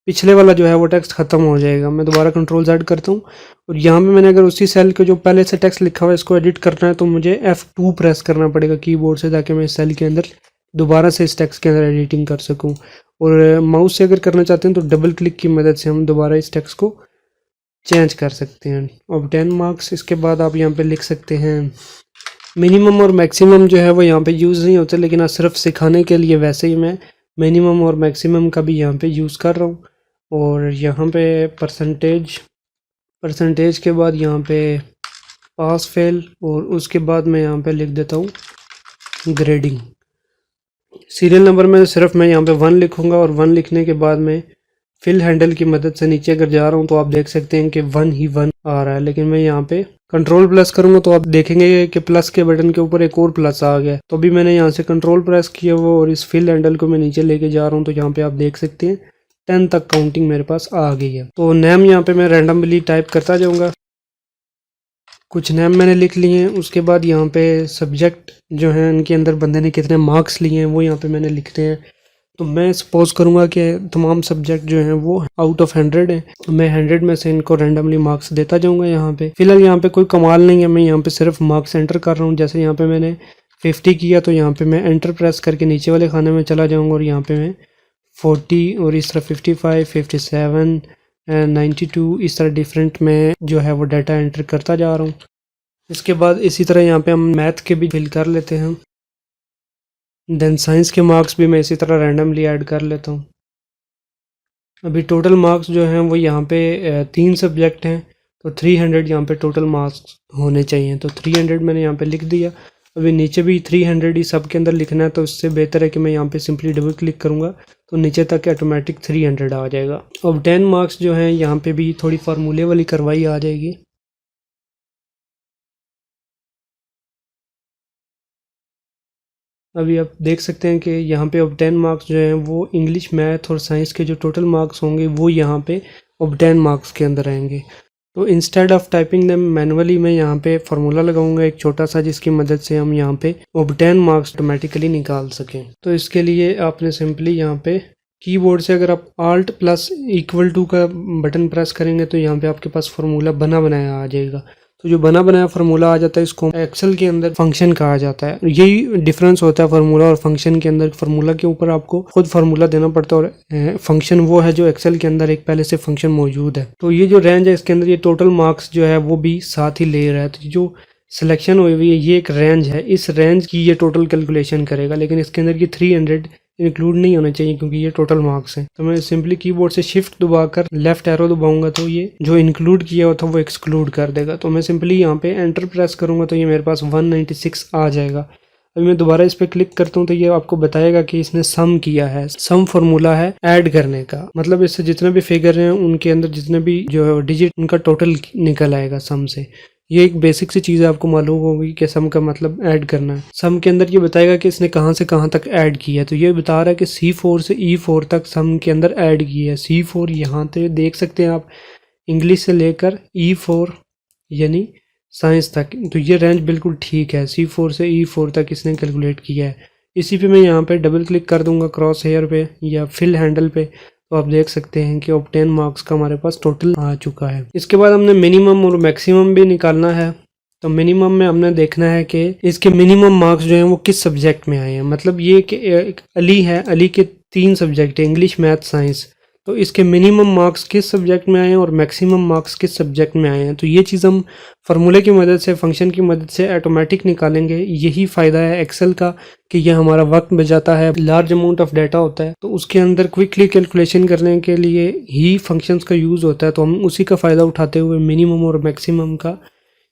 पिछले वाला जो है वो टेक्स्ट ख़त्म हो जाएगा। मैं दोबारा कंट्रोल Z करता हूँ और यहाँ पे मैंने अगर उसी सेल के जो पहले से टेक्स्ट लिखा हुआ है इसको एडिट करना है तो मुझे F2 प्रेस करना पड़ेगा कीबोर्ड से, ताकि मैं इस सेल के अंदर दोबारा से इस टेक्स्ट के अंदर एडिटिंग कर सकूँ। और माउस से अगर करना चाहते हैं तो डबल क्लिक की मदद से हम दोबारा इस टेक्स्ट को चेंज कर सकते हैं। ऑब्टेन मार्क्स, इसके बाद आप यहाँ पे लिख सकते हैं मिनिमम और मैक्सिमम जो है वो यहाँ पे यूज़ नहीं होते, लेकिन सिर्फ सिखाने के लिए वैसे ही मैं मिनिमम और मैक्सिमम का भी यहाँ पे यूज़ कर रहा हूँ। और यहाँ पे परसेंटेज के बाद यहाँ पे पास फेल और उसके बाद मैं यहाँ पे लिख देता हूँ ग्रेडिंग। सीरियल नंबर में सिर्फ मैं यहाँ पे 1 लिखूँगा और 1 लिखने के बाद मैं फिल हैंडल की मदद से नीचे अगर जा रहा हूँ तो आप देख सकते हैं कि 1 ही 1 आ रहा है, लेकिन मैं यहाँ पे कंट्रोल प्लस करूंगा तो आप देखेंगे कि प्लस के बटन के ऊपर एक और प्लस आ गया। तो अभी मैंने यहाँ से कंट्रोल प्रेस किया वो और इस फिल हैंडल को मैं नीचे लेके जा रहा हूँ, तो यहाँ पे आप देख सकते हैं 10 तक काउंटिंग मेरे पास आ गई है। तो नेम यहाँ पे मैं रैंडमली टाइप करता जाऊंगा। कुछ नेम मैंने लिख लिए हैं, उसके बाद यहाँ पे सब्जेक्ट जो है उनके अंदर बंदे ने कितने मार्क्स लिए हैं वो यहाँ पे मैंने लिखते हैं। तो मैं सपोज करूँगा कि तमाम सब्जेक्ट जो हैं वो आउट ऑफ 100 है, तो मैं 100 में से इनको रैंडमली मार्क्स देता जाऊँगा। यहाँ पे फिलहाल यहाँ पे कोई कमाल नहीं है, मैं यहाँ पे सिर्फ मार्क्स एंटर कर रहा हूँ। जैसे यहाँ पे मैंने 50 किया तो यहाँ पे मैं एंटर प्रेस करके नीचे वाले खाने में चला जाऊँगा और यहाँ पे मैं 40 और इस तरह 55, 57 92 इस तरह डिफरेंट में जो है वो डाटा एंटर करता जा रहा हूँ। इसके बाद इसी तरह यहाँ पे हम मैथ के भी फिल कर लेते हैं। देन साइंस के मार्क्स भी मैं इसी तरह रैंडमली ऐड कर लेता हूँ। अभी टोटल मार्क्स जो हैं वो यहाँ पे 3 सब्जेक्ट हैं, तो 300 यहाँ पे टोटल मार्क्स होने चाहिए। तो 300 मैंने यहाँ पे लिख दिया। अभी नीचे भी 300 ही सब के अंदर लिखना है, तो इससे बेहतर है कि मैं यहाँ पे सिंपली डबल क्लिक करूँगा तो नीचे तक ऑटोमेटिक 300 आ जाएगा। अब 10 मार्क्स जो हैं यहाँ पे भी थोड़ी फार्मूले वाली करवाई आ जाएगी। अभी आप देख सकते हैं कि यहाँ पे अब 10 मार्क्स जो हैं वो इंग्लिश, मैथ और साइंस के जो टोटल मार्क्स होंगे वो यहाँ पे अब 10 मार्क्स के अंदर आएंगे। तो instead of typing them manually मैं यहाँ पे फार्मूला लगाऊंगा एक छोटा सा, जिसकी मदद से हम यहाँ पे अब 10 मार्क्स ऑटोमेटिकली निकाल सकें। तो इसके लिए आपने सिंपली यहाँ पे कीबोर्ड से अगर आप Alt प्लस इक्वल टू का बटन प्रेस करेंगे तो यहाँ पे आपके पास फार्मूला बना बनाया आ जाएगा। तो जो बना बनाया फार्मूला आ जाता है इसको एक्सेल के अंदर फंक्शन कहा जाता है। यही डिफरेंस होता है फार्मूला और फंक्शन के अंदर। फार्मूला के ऊपर आपको खुद फार्मूला देना पड़ता है और फंक्शन वो है जो एक्सेल के अंदर एक पहले से फंक्शन मौजूद है। तो ये जो रेंज है इसके अंदर ये टोटल मार्क्स जो है वो भी साथ ही ले रहा है। तो जो सिलेक्शन हुई हुई है ये एक रेंज है, इस रेंज की ये टोटल कैलकुलेशन करेगा, लेकिन इसके अंदर की 300 इंक्लूड नहीं होना चाहिए क्योंकि ये टोटल मार्क्स हैं। तो मैं सिंपली कीबोर्ड से शिफ्ट दबाकर लेफ्ट एरो दबाऊंगा तो ये जो इंक्लूड किया हुआ था वो एक्सक्लूड कर देगा। तो मैं सिंपली यहाँ पे एंटर प्रेस करूंगा तो ये मेरे पास 196 आ जाएगा। अभी मैं दोबारा इस पर क्लिक करता हूँ तो ये आपको बताएगा कि इसने सम किया है। सम फॉर्मूला है ऐड करने का, मतलब इससे जितने भी फिगर हैं उनके अंदर जितने भी जो है डिजिट उनका टोटल निकल आएगा सम से। ये एक बेसिक सी चीज़ आपको मालूम होगी कि सम का मतलब ऐड करना है। सम के अंदर ये बताएगा कि इसने कहाँ से कहाँ तक ऐड किया है। तो ये बता रहा है कि C4 से E4 तक सम के अंदर ऐड किया है। C4 यहाँ पे देख सकते हैं आप, इंग्लिश से लेकर E4 यानी साइंस तक। तो ये रेंज बिल्कुल ठीक है, C4 से E4 तक इसने कैलकुलेट किया है। इसी पे मैं यहाँ पे डबल क्लिक कर दूंगा क्रॉस हेयर पे या फिल हैंडल पे, तो आप देख सकते हैं कि अब 10 मार्क्स का हमारे पास टोटल आ चुका है। इसके बाद हमने मिनिमम और मैक्सिमम भी निकालना है। तो मिनिमम में हमने देखना है कि इसके मिनिमम मार्क्स जो हैं वो किस सब्जेक्ट में आए हैं। मतलब ये कि एक अली है, अली के 3 सब्जेक्ट है, इंग्लिश, मैथ, साइंस। तो इसके मिनिमम मार्क्स किस सब्जेक्ट में आए हैं और मैक्सिमम मार्क्स किस सब्जेक्ट में आए हैं। तो ये चीज़ हम फार्मूले की मदद से, फंक्शन की मदद से ऑटोमेटिक निकालेंगे। यही फ़ायदा है एक्सेल का कि यह हमारा वक्त बचाता है। लार्ज अमाउंट ऑफ डाटा होता है तो उसके अंदर क्विकली कैलकुलेशन करने के लिए ही फंक्शंस का यूज़ होता है। तो हम उसी का फ़ायदा उठाते हुए मिनिमम और मैक्सिमम का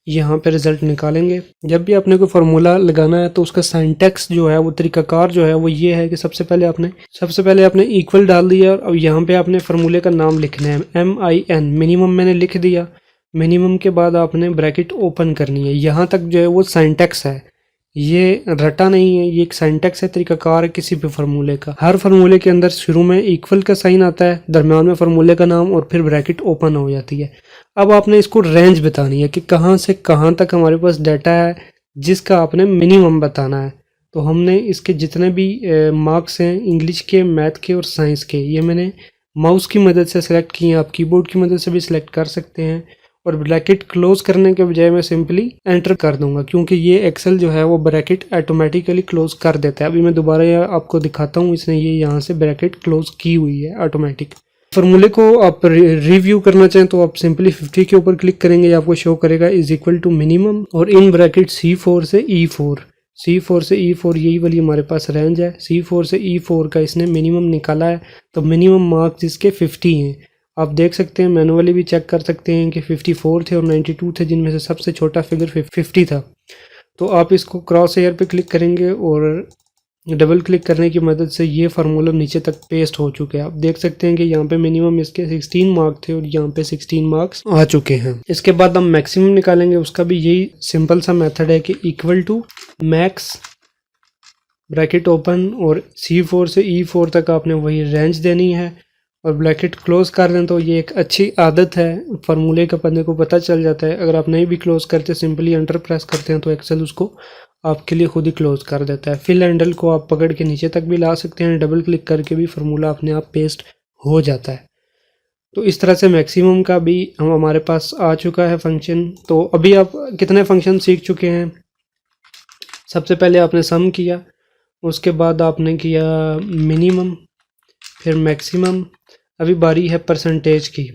यहाँ पे रिजल्ट निकालेंगे। जब भी आपने कोई फार्मूला लगाना है तो उसका सिंटैक्स जो है वो तरीकाकार जो है वो ये है कि सबसे पहले आपने इक्वल डाल दिया और अब यहाँ पे आपने फार्मूले का नाम लिखना है MIN। मिनिमम मैंने लिख दिया। मिनिमम के बाद आपने ब्रैकेट ओपन करनी है। यहाँ तक जो है वो सिंटैक्स है, ये रटा नहीं है, ये एक सिंटैक्स है, तरीकाकार है किसी भी फार्मूले का। हर फार्मूले के अंदर शुरू में इक्वल का साइन आता है, दरम्यान में फार्मूले का नाम और फिर ब्रैकेट ओपन हो जाती है। अब आपने इसको रेंज बतानी है कि कहाँ से कहाँ तक हमारे पास डाटा है जिसका आपने मिनिमम बताना है। तो हमने इसके जितने भी मार्क्स हैं इंग्लिश के, मैथ के और साइंस के, ये मैंने माउस की मदद से सिलेक्ट किए हैं। आप कीबोर्ड की मदद से भी सिलेक्ट कर सकते हैं। और ब्रैकेट क्लोज करने के बजाय मैं सिंपली एंटर कर दूंगा क्योंकि ये एक्सेल जो है वो ब्रैकेट ऑटोमेटिकली क्लोज कर देता है। अभी मैं दोबारा आपको दिखाता हूँ, इसने ये यहाँ से ब्रैकेट क्लोज की हुई है ऑटोमेटिक। फार्मूले को आप रिव्यू करना चाहें तो आप सिंपली 50 के ऊपर क्लिक करेंगे, आपको शो करेगा इज इक्वल टू मिनिमम और इन ब्रैकेट C4 से E4। C4 से E4 यही वाली हमारे पास रेंज है। C4 से E4 का इसने मिनिमम निकाला है, तो मिनिमम मार्क्स इसके 50 हैं। आप देख सकते हैं, मैनुअली भी चेक कर सकते हैं कि 54 थे और 92 थे, जिनमें से सबसे छोटा फिगर 50 था। तो आप इसको क्रॉस हेयर पे क्लिक करेंगे और डबल क्लिक करने की मदद से ये फार्मूला नीचे तक पेस्ट हो चुके हैं। आप देख सकते हैं कि यहाँ पे मिनिमम इसके 16 मार्क थे और यहाँ पे 16 मार्क्स आ चुके हैं। इसके बाद हम मैक्सिमम निकालेंगे, उसका भी यही सिंपल सा मेथड है कि equal to max bracket open और C4 से E4 तक आपने वही रेंज देनी है और ब्रैकेट क्लोज कर दें। तो ये एक अच्छी आदत है, फार्मूले का बंदे को पता चल जाता है। अगर आप नहीं भी क्लोज करते, सिंपली एंटर प्रेस करते हैं तो एक्सेल उसको आपके लिए खुद ही क्लोज कर देता है। फिल हैंडल को आप पकड़ के नीचे तक भी ला सकते हैं, डबल क्लिक करके भी फार्मूला अपने आप पेस्ट हो जाता है। तो इस तरह से मैक्सिमम का भी हमारे पास आ चुका है फंक्शन। तो अभी आप कितने फंक्शन सीख चुके हैं? सबसे पहले आपने सम किया, उसके बाद आपने किया मिनिमम, फिर मैक्सिमम, अभी बारी है परसेंटेज की।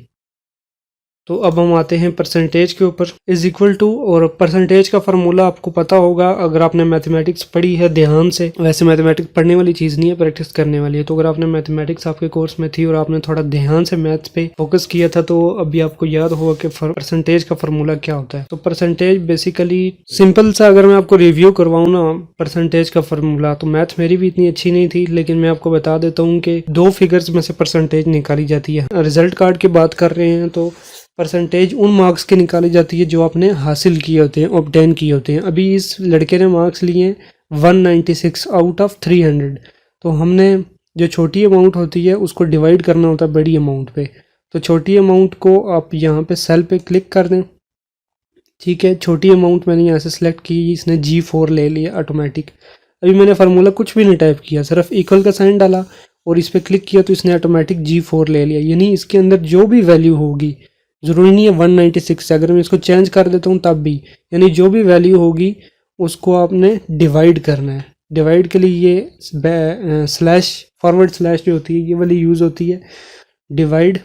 तो अब हम आते हैं परसेंटेज के ऊपर। इज इक्वल टू, और परसेंटेज का फार्मूला आपको पता होगा अगर आपने मैथमेटिक्स पढ़ी है ध्यान से। वैसे मैथमेटिक्स पढ़ने वाली चीज़ नहीं है, प्रैक्टिस करने वाली है। तो अगर आपने मैथमेटिक्स आपके कोर्स में थी और आपने थोड़ा ध्यान से मैथ्स पे फोकस किया था तो अभी आपको याद होगा कि परसेंटेज का फार्मूला क्या होता है। तो परसेंटेज बेसिकली सिंपल सा अगर मैं आपको रिव्यू करवाऊँ ना परसेंटेज का फार्मूला, तो मैथ मेरी भी इतनी अच्छी नहीं थी, लेकिन मैं आपको बता देता हूँ कि 2 फिगर्स में से परसेंटेज निकाली जाती है। रिजल्ट कार्ड की बात कर रहे हैं तो परसेंटेज उन मार्क्स की निकाली जाती है जो आपने हासिल किए होते हैं, ऑब्टेन किए होते हैं। अभी इस लड़के ने मार्क्स लिए 196 आउट ऑफ 300। तो हमने जो छोटी अमाउंट होती है उसको डिवाइड करना होता है बड़ी अमाउंट पे। तो छोटी अमाउंट को आप यहाँ पे सेल पे क्लिक कर दें, ठीक है। छोटी अमाउंट मैंने यहाँ से सिलेक्ट की, इसने G4 ले लिया ऑटोमेटिक। अभी मैंने फार्मूला कुछ भी नहीं टाइप किया, सिर्फ इक्वल का साइन डाला और इस पर क्लिक किया तो इसने ऑटोमेटिक G4 ले लिया। यानी इसके अंदर जो भी वैल्यू होगी, ज़रूरी नहीं है 196 से, अगर मैं इसको चेंज कर देता हूँ तब भी, यानी जो भी वैल्यू होगी उसको आपने डिवाइड करना है। डिवाइड के लिए ये स्लैश, फॉरवर्ड स्लैश जो होती है ये वाली यूज़ होती है डिवाइड।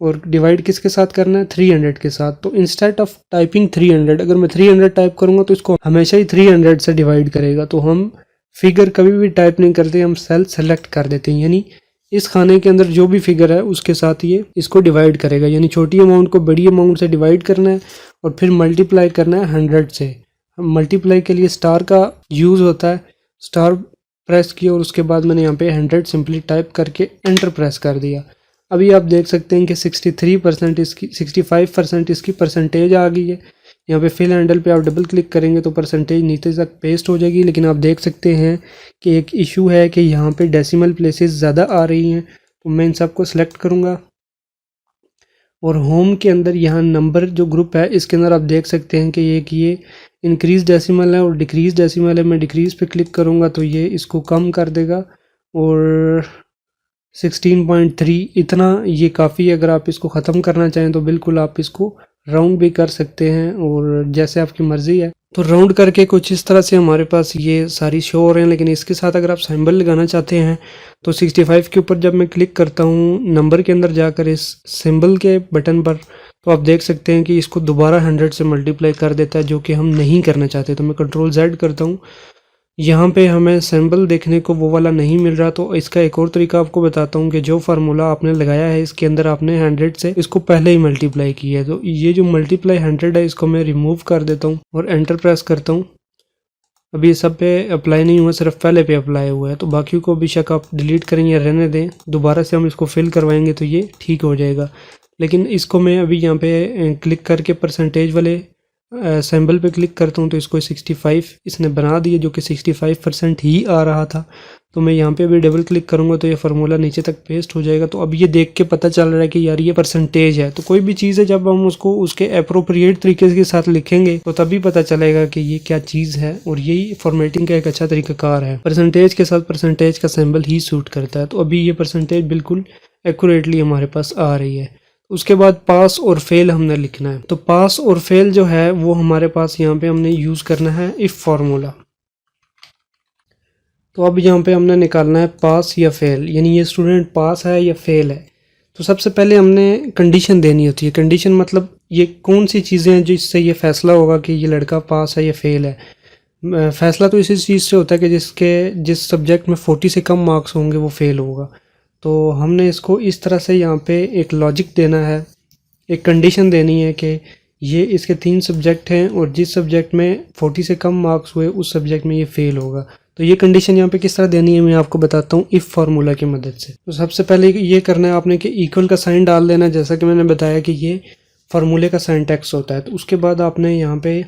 और डिवाइड किसके साथ करना है? 300 के साथ। तो इंस्टेड ऑफ टाइपिंग 300, अगर मैं 300 टाइप करूँगा तो इसको हमेशा ही 300 से डिवाइड करेगा। तो हम फिगर कभी भी टाइप नहीं करते, हम सेल सेलेक्ट कर देते हैं, यानी इस खाने के अंदर जो भी फिगर है उसके साथ ये इसको डिवाइड करेगा। यानी छोटी अमाउंट को बड़ी अमाउंट से डिवाइड करना है और फिर मल्टीप्लाई करना है 100 से। मल्टीप्लाई के लिए स्टार का यूज़ होता है, स्टार प्रेस किया और उसके बाद मैंने यहाँ पे 100 सिंपली टाइप करके एंटर प्रेस कर दिया। अभी आप देख सकते हैं कि 63% इसकी 65% इसकी परसेंटेज आ गई है। यहाँ पे फिल हैंडल पे आप डबल क्लिक करेंगे तो परसेंटेज नीचे तक पेस्ट हो जाएगी। लेकिन आप देख सकते हैं कि एक इशू है कि यहाँ पे डेसिमल प्लेसेस ज़्यादा आ रही हैं। तो मैं इन सबको सिलेक्ट करूँगा और होम के अंदर यहाँ नंबर जो ग्रुप है इसके अंदर आप देख सकते हैं कि ये इंक्रीज डेसिमल है और डिक्रीज डेसिमल है। मैं डिक्रीज पे क्लिक करूँगा तो ये इसको कम कर देगा और 16.3 इतना ये काफ़ी है। अगर आप इसको ख़त्म करना चाहें तो बिल्कुल आप इसको राउंड भी कर सकते हैं और जैसे आपकी मर्ज़ी है। तो राउंड करके कुछ इस तरह से हमारे पास ये सारी शो हो रहे हैं। लेकिन इसके साथ अगर आप सिंबल लगाना चाहते हैं तो 65 के ऊपर जब मैं क्लिक करता हूँ नंबर के अंदर जाकर इस सिंबल के बटन पर, तो आप देख सकते हैं कि इसको दोबारा 100 से मल्टीप्लाई कर देता है, जो कि हम नहीं करना चाहते। तो मैं Ctrl+Z करता हूँ, यहाँ पे हमें सिंबल देखने को वो वाला नहीं मिल रहा। तो इसका एक और तरीका आपको बताता हूँ कि जो फार्मूला आपने लगाया है इसके अंदर आपने 100 से इसको पहले ही मल्टीप्लाई किया है। तो ये जो मल्टीप्लाई 100 है इसको मैं रिमूव कर देता हूँ और एंटर प्रेस करता हूँ। अभी ये सब पे अप्लाई नहीं हुआ, सिर्फ पहले पे अप्लाई हुआ है। तो बाकी को बेशक आप डिलीट करें या रहने दें, दोबारा से हम इसको फिल करवाएंगे तो ये ठीक हो जाएगा। लेकिन इसको मैं अभी यहाँ पे क्लिक करके परसेंटेज वाले सिंबल पे क्लिक करता हूँ तो इसको 65 इसने बना दिया, जो कि 65% ही आ रहा था। तो मैं यहाँ पे भी डबल क्लिक करूँगा तो ये फार्मूला नीचे तक पेस्ट हो जाएगा। तो अब ये देख के पता चल रहा है कि यार ये परसेंटेज है। तो कोई भी चीज़ है जब हम उसको उसके अप्रोप्रिएट तरीके के साथ लिखेंगे तो तभी पता चलेगा कि ये क्या चीज़ है, और यही फॉर्मेटिंग का एक अच्छा तरीकाकार है। परसेंटेज के साथ परसेंटेज का सिंबल ही सूट करता है। तो अभी ये परसेंटेज बिल्कुल एक्यूरेटली हमारे पास आ रही है। उसके बाद पास और फेल हमने लिखना है। तो पास और फेल जो है वो हमारे पास यहाँ पे हमने यूज़ करना है इफ फार्मूला। तो अब यहाँ पे हमने निकालना है पास या फेल, यानी ये स्टूडेंट पास है या फेल है। तो सबसे पहले हमने कंडीशन देनी होती है। कंडीशन मतलब ये कौन सी चीज़ें हैं जिससे ये फैसला होगा कि ये लड़का पास है या फेल है। फैसला तो इसी चीज़ से होता है कि जिस सब्जेक्ट में 40 से कम मार्क्स होंगे वो फेल होगा। तो हमने इसको इस तरह से यहाँ पे एक लॉजिक देना है, एक कंडीशन देनी है कि ये इसके 3 सब्जेक्ट हैं और जिस सब्जेक्ट में 40 से कम मार्क्स हुए उस सब्जेक्ट में ये फेल होगा। तो ये कंडीशन यहाँ पे किस तरह देनी है मैं आपको बताता हूँ इफ़ फार्मूला की मदद से। तो सबसे पहले ये करना है आपने कि इक्वल का साइन डाल देना है, जैसा कि मैंने बताया कि ये फार्मूले का सिंटैक्स होता है। तो उसके बाद आपने यहाँ पे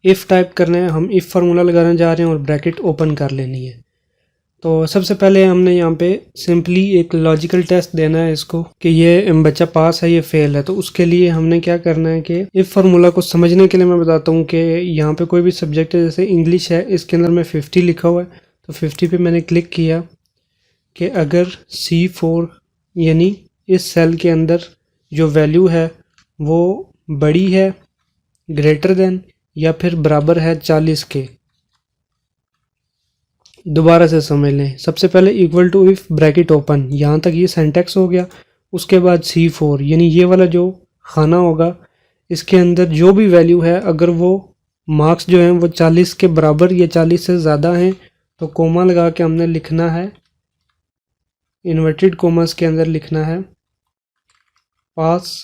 इफ़ टाइप करना है, हम इफ़ फार्मूला लगाने जा रहे हैं और ब्रैकेट ओपन कर लेनी है। तो सबसे पहले हमने यहाँ पे सिंपली एक लॉजिकल टेस्ट देना है इसको कि ये बच्चा पास है, ये फेल है। तो उसके लिए हमने क्या करना है कि इफ़ फार्मूला को समझने के लिए मैं बताता हूँ कि यहाँ पे कोई भी सब्जेक्ट है, जैसे इंग्लिश है, इसके अंदर में 50 लिखा हुआ है, तो 50 पे मैंने क्लिक किया कि अगर C4 यानी इस सेल के अंदर जो वैल्यू है वो बड़ी है, ग्रेटर देन या फिर बराबर है 40 के। दोबारा से समझ लें, सबसे पहले equal to if bracket open, यहाँ तक ये सिंटैक्स हो गया। उसके बाद C4 यानी ये वाला जो खाना होगा, इसके अंदर जो भी वैल्यू है अगर वो मार्क्स जो हैं वो 40 के बराबर या 40 से ज़्यादा हैं तो कोमा लगा के हमने लिखना है, इन्वर्टेड कोमास के अंदर लिखना है पास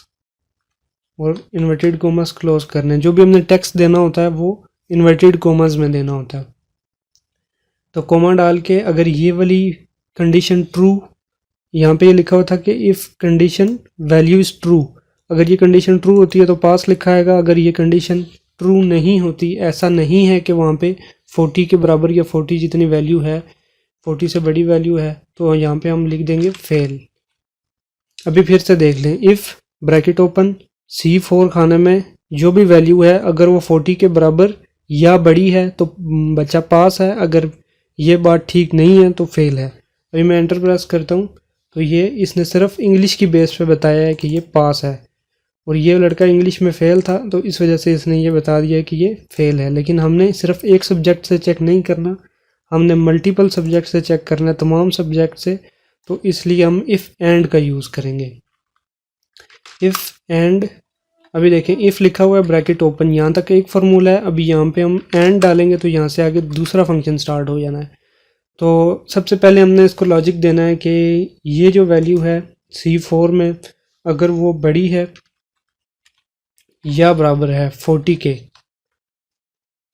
और इन्वर्टेड कोमास क्लोज करने। जो भी हमने टेक्स्ट देना होता है वो इन्वर्टेड कोमास में देना होता है। तो कोमा डाल के अगर ये वाली कंडीशन ट्रू, यहाँ पे ये लिखा हुआ था कि if condition value is true, अगर ये कंडीशन ट्रू होती है तो पास लिखा आएगा। अगर ये कंडीशन ट्रू नहीं होती, ऐसा नहीं है कि वहाँ पे 40 के बराबर या 40 जितनी वैल्यू है, 40 से बड़ी वैल्यू है, तो यहाँ पे हम लिख देंगे फेल। अभी फिर से देख लें, इफ़ ब्रैकेट ओपन C4 खाने में जो भी वैल्यू है अगर वो 40 के बराबर या बड़ी है तो बच्चा पास है, अगर ये बात ठीक नहीं है तो फेल है। अभी मैं एंटर प्रेस करता हूँ तो ये इसने सिर्फ इंग्लिश की बेस पे बताया है कि ये पास है, और ये लड़का इंग्लिश में फ़ेल था तो इस वजह से इसने ये बता दिया कि ये फ़ेल है। लेकिन हमने सिर्फ एक सब्जेक्ट से चेक नहीं करना, हमने मल्टीपल सब्जेक्ट से चेक करना है, तमाम सब्जेक्ट से। तो इसलिए हम इफ़ एंड का यूज़ करेंगे। इफ़ एंड, अभी देखें इफ़ लिखा हुआ है ब्रैकेट ओपन, यहाँ तक एक फार्मूला है। अभी यहाँ पे हम एंड डालेंगे तो यहाँ से आगे दूसरा फंक्शन स्टार्ट हो जाना है। तो सबसे पहले हमने इसको लॉजिक देना है कि ये जो वैल्यू है C4 में अगर वो बड़ी है या बराबर है 40 के।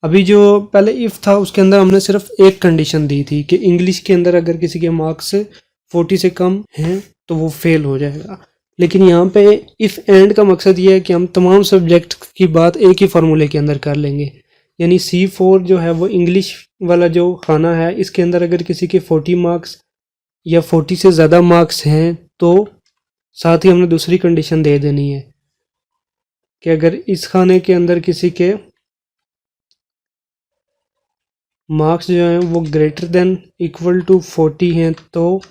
अभी जो पहले इफ़ था उसके अंदर हमने सिर्फ एक कंडीशन दी थी कि इंग्लिश के अंदर अगर किसी के मार्क्स 40 से कम हैं तो वो फेल हो जाएगा। लेकिन यहाँ पे इफ़ एंड का मकसद ये है कि हम तमाम सब्जेक्ट की बात एक ही फार्मूले के अंदर कर लेंगे। यानी C4 जो है वो इंग्लिश वाला जो खाना है, इसके अंदर अगर किसी के 40 मार्क्स या 40 से ज़्यादा मार्क्स हैं तो साथ ही हमने दूसरी कंडीशन दे देनी है कि अगर इस खाने के अंदर किसी के मार्क्स जो हैं वो ग्रेटर देन इक्वल टू 40 हैं तो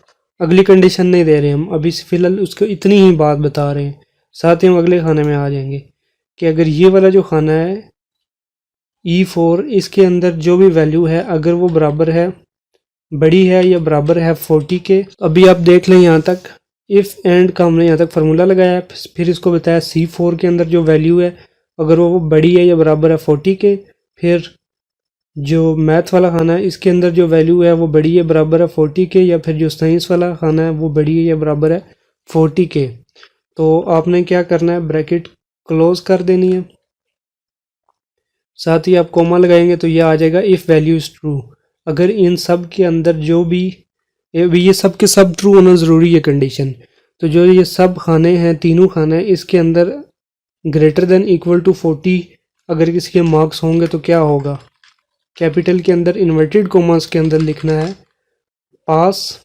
अगली कंडीशन नहीं दे रहे हम, अभी फ़िलहाल उसको इतनी ही बात बता रहे हैं। साथ ही हम अगले खाने में आ जाएंगे कि अगर ये वाला जो खाना है E4, इसके अंदर जो भी वैल्यू है अगर वो बराबर है, बड़ी है या बराबर है 40 के। अभी आप देख लें यहाँ तक इफ़ एंड का हमने यहाँ तक फार्मूला लगाया है, फिर इसको बताया C4 के अंदर जो वैल्यू है अगर वो बड़ी है या बराबर है 40 के। फिर जो मैथ वाला खाना है इसके अंदर जो वैल्यू है वो बड़ी है बराबर है 40 के, या फिर जो साइंस वाला खाना है वो बड़ी है या बराबर है 40 के। तो आपने क्या करना है, ब्रैकेट क्लोज कर देनी है, साथ ही आप कोमा लगाएंगे तो ये आ जाएगा इफ़ वैल्यू इज़ ट्रू। अगर इन सब के अंदर जो भी ये सब के सब ट्रू होना ज़रूरी है कंडीशन। तो जो ये सब खाने हैं, तीनों खाने, इसके अंदर ग्रेटर देन इक्वल टू 40 अगर किसी के मार्क्स होंगे तो क्या होगा, कैपिटल के अंदर इन्वर्टेड कोमास के अंदर लिखना है pass,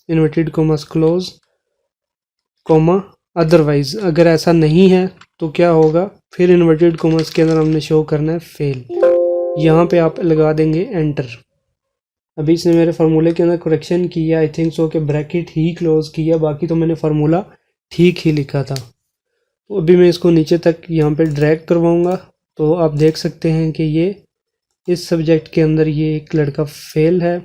inverted commas close, comma otherwise. अगर ऐसा नहीं है तो क्या होगा, फिर इन्वर्टेड कोमास के अंदर हमने शो करना है फेल। यहाँ पे आप लगा देंगे एंटर। अभी इसने मेरे फार्मूले के अंदर करेक्शन किया, आई थिंक सो कि ब्रैकेट ही क्लोज किया, बाकी तो मैंने फार्मूला ठीक ही लिखा था। तो अभी मैं इसको नीचे तक यहाँ पे ड्रैग करवाऊँगा तो आप देख सकते हैं कि ये इस सब्जेक्ट के अंदर ये एक लड़का फेल है,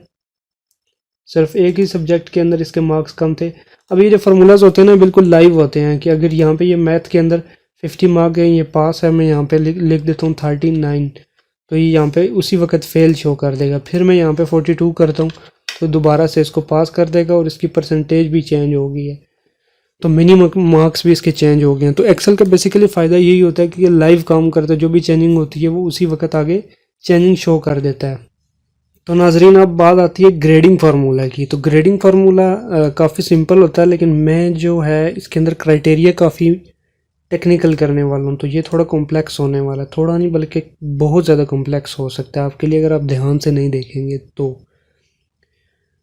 सिर्फ एक ही सब्जेक्ट के अंदर इसके मार्क्स कम थे। अब ये जो फार्मूलाज होते हैं ना बिल्कुल लाइव होते हैं कि अगर यहाँ पे ये मैथ के अंदर 50 मार्क है, ये पास है, मैं यहाँ पे लिख देता हूँ 39, तो ये यहाँ पे उसी वक्त फेल शो कर देगा। फिर मैं यहाँ पे 42 करता हूँ तो दोबारा से इसको पास कर देगा और इसकी परसेंटेज भी चेंज हो गई है, तो मिनिमम मार्क्स भी इसके चेंज हो गए हैं। तो एक्सेल का बेसिकली फ़ायदा यही होता है कि ये लाइव काम करता है, जो भी चेंजिंग होती है वो उसी वक्त आगे चेंजिंग शो कर देता है। तो नाजरीन अब बात आती है ग्रेडिंग फार्मूला की। तो ग्रेडिंग फार्मूला काफ़ी सिंपल होता है, लेकिन मैं जो है इसके अंदर क्राइटेरिया काफ़ी टेक्निकल करने वाला हूँ, तो ये थोड़ा कॉम्प्लेक्स होने वाला है। थोड़ा नहीं बल्कि बहुत ज़्यादा कॉम्प्लेक्स हो सकता है आपके लिए अगर आप ध्यान से नहीं देखेंगे तो।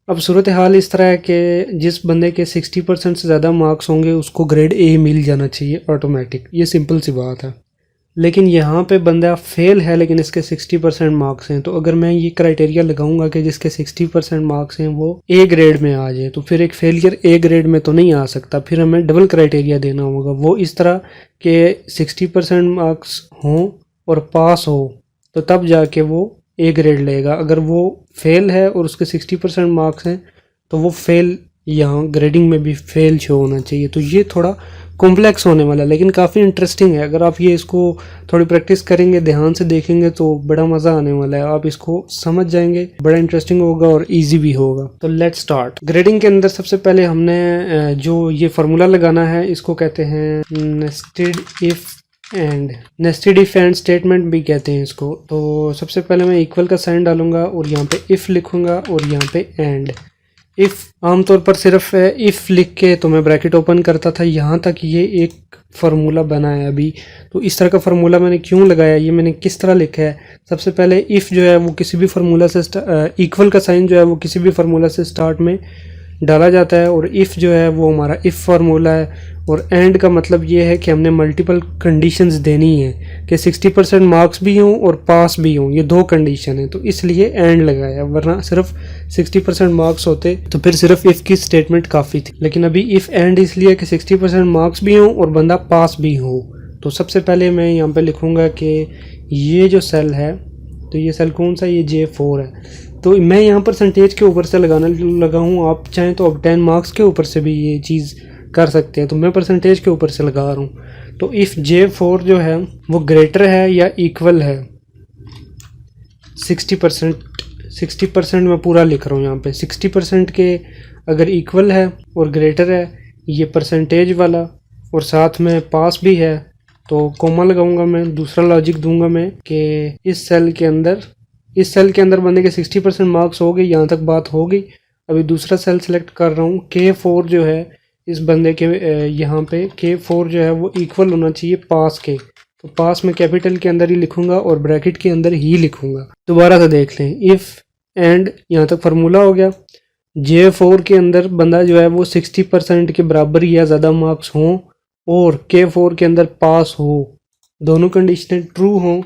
अब सूरत हाल इस तरह है कि जिस बंदे के 60% से ज़्यादा मार्क्स होंगे उसको ग्रेड ए मिल जाना चाहिए ऑटोमेटिक, ये सिंपल सी बात है। लेकिन यहाँ पे बंदा फेल है लेकिन इसके 60% मार्क्स हैं, तो अगर मैं ये क्राइटेरिया लगाऊंगा कि जिसके 60% मार्क्स हैं वो ए ग्रेड में आ जाए, तो फिर एक फेलियर ए ग्रेड में तो नहीं आ सकता, फिर हमें डबल क्राइटेरिया देना होगा। वो इस तरह के 60% मार्क्स हों और पास हो तो तब जाके वो ए ग्रेड लेगा। अगर वो फेल है और उसके 60% मार्क्स हैं तो वो फेल, यहाँ ग्रेडिंग में भी फेल शो होना चाहिए। तो ये थोड़ा कॉम्प्लेक्स होने वाला है लेकिन काफ़ी इंटरेस्टिंग है। अगर आप ये इसको थोड़ी प्रैक्टिस करेंगे, ध्यान से देखेंगे तो बड़ा मज़ा आने वाला है, आप इसको समझ जाएंगे, बड़ा इंटरेस्टिंग होगा और इजी भी होगा। तो लेट्स स्टार्ट। ग्रेडिंग के अंदर सबसे पहले हमने जो ये फार्मूला लगाना है इसको कहते हैं nested if and. Nested if and statement भी कहते हैं इसको। तो सबसे पहले मैं इक्वल का साइन डालूंगा और यहाँ पे इफ़ लिखूंगा और यहाँ पे एंड। इफ़ आमतौर पर सिर्फ इफ़ लिख के तो मैं ब्रैकेट ओपन करता था, यहाँ तक ये एक फार्मूला बना है अभी। तो इस तरह का फार्मूला मैंने क्यों लगाया, ये मैंने किस तरह लिखा है। सबसे पहले इफ़ जो है वो किसी भी फार्मूला से इक्वल का साइन जो है वो किसी भी फार्मूला से स्टार्ट में डाला जाता है, और इफ़ जो है वो हमारा इफ़ फार्मूला है। और एंड का मतलब ये है कि हमने मल्टीपल कंडीशंस देनी है कि 60% मार्क्स भी हों और पास भी हों, ये दो कंडीशन है, तो इसलिए एंड लगाया। वरना सिर्फ 60% मार्क्स होते तो फिर सिर्फ इफ़ की स्टेटमेंट काफ़ी थी। लेकिन अभी इफ़ एंड इसलिए कि 60% मार्क्स भी हों और बंदा पास भी हो। तो सबसे पहले मैं यहाँ पे लिखूँगा कि ये जो सेल है, तो ये सेल कौन सा, ये J4 है। तो मैं यहाँ परसेंटेज के ऊपर से लगाने लगा हूँ, आप चाहें तो ऑब्टेन मार्क्स के ऊपर से भी ये चीज़ कर सकते हैं, तो मैं परसेंटेज के ऊपर से लगा रहा हूँ। तो इफ़ J4 जो है वो ग्रेटर है या इक्वल है 60% में पूरा लिख रहा हूँ यहाँ पे 60% के अगर इक्वल है और ग्रेटर है ये परसेंटेज वाला और साथ में पास भी है, तो कोमा लगाऊंगा मैं। दूसरा लॉजिक दूंगा मैं कि इस सेल के अंदर बंदे के 60% मार्क्स हो गए, यहाँ तक बात हो गई। अभी दूसरा सेल सेलेक्ट कर रहा हूँ, K4 जो है इस बंदे के यहाँ पे K4 जो है वो इक्वल होना चाहिए पास के। तो पास में कैपिटल के अंदर ही लिखूंगा और ब्रैकेट के अंदर ही लिखूंगा। दोबारा से देख लें, इफ़ एंड यहाँ तक फार्मूला हो गया। J4 के अंदर बंदा जो है वो 60% के बराबर या ज़्यादा मार्क्स हों और K4 के अंदर पास हो, दोनों कंडीशनें ट्रू हों,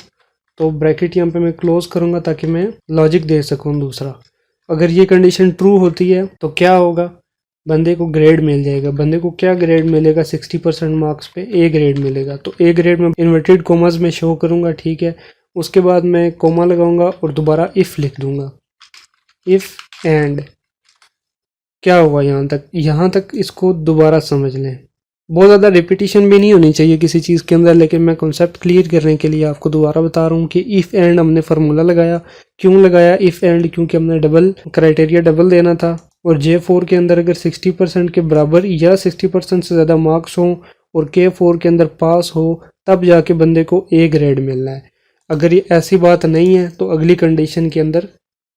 तो ब्रैकेट यहाँ पे मैं क्लोज करूँगा ताकि मैं लॉजिक दे सकूँ दूसरा। अगर ये कंडीशन ट्रू होती है तो क्या होगा, बंदे को ग्रेड मिल जाएगा। बंदे को क्या ग्रेड मिलेगा, 60% मार्क्स पे ए ग्रेड मिलेगा। तो ए ग्रेड में इन्वर्टेड कोमास में शो करूँगा, ठीक है। उसके बाद मैं कोमा लगाऊंगा और दोबारा इफ़ लिख दूंगा। इफ़ एंड क्या हुआ, यहाँ तक इसको दोबारा समझ लें। बहुत ज़्यादा रिपीटिशन भी नहीं होनी चाहिए किसी चीज़ के अंदर, लेकिन मैं कॉन्सेप्ट क्लियर करने के लिए आपको दोबारा बता रहा हूँ कि इफ़ एंड हमने फार्मूला लगाया। क्यों लगाया इफ़ एंड, क्योंकि हमने डबल क्राइटेरिया डबल देना था। और J4 के अंदर अगर 60% के बराबर या 60% से ज़्यादा मार्क्स हों और K4 के अंदर पास हो तब जाके बंदे को ए ग्रेड मिलना है। अगर ये ऐसी बात नहीं है तो अगली कंडीशन के अंदर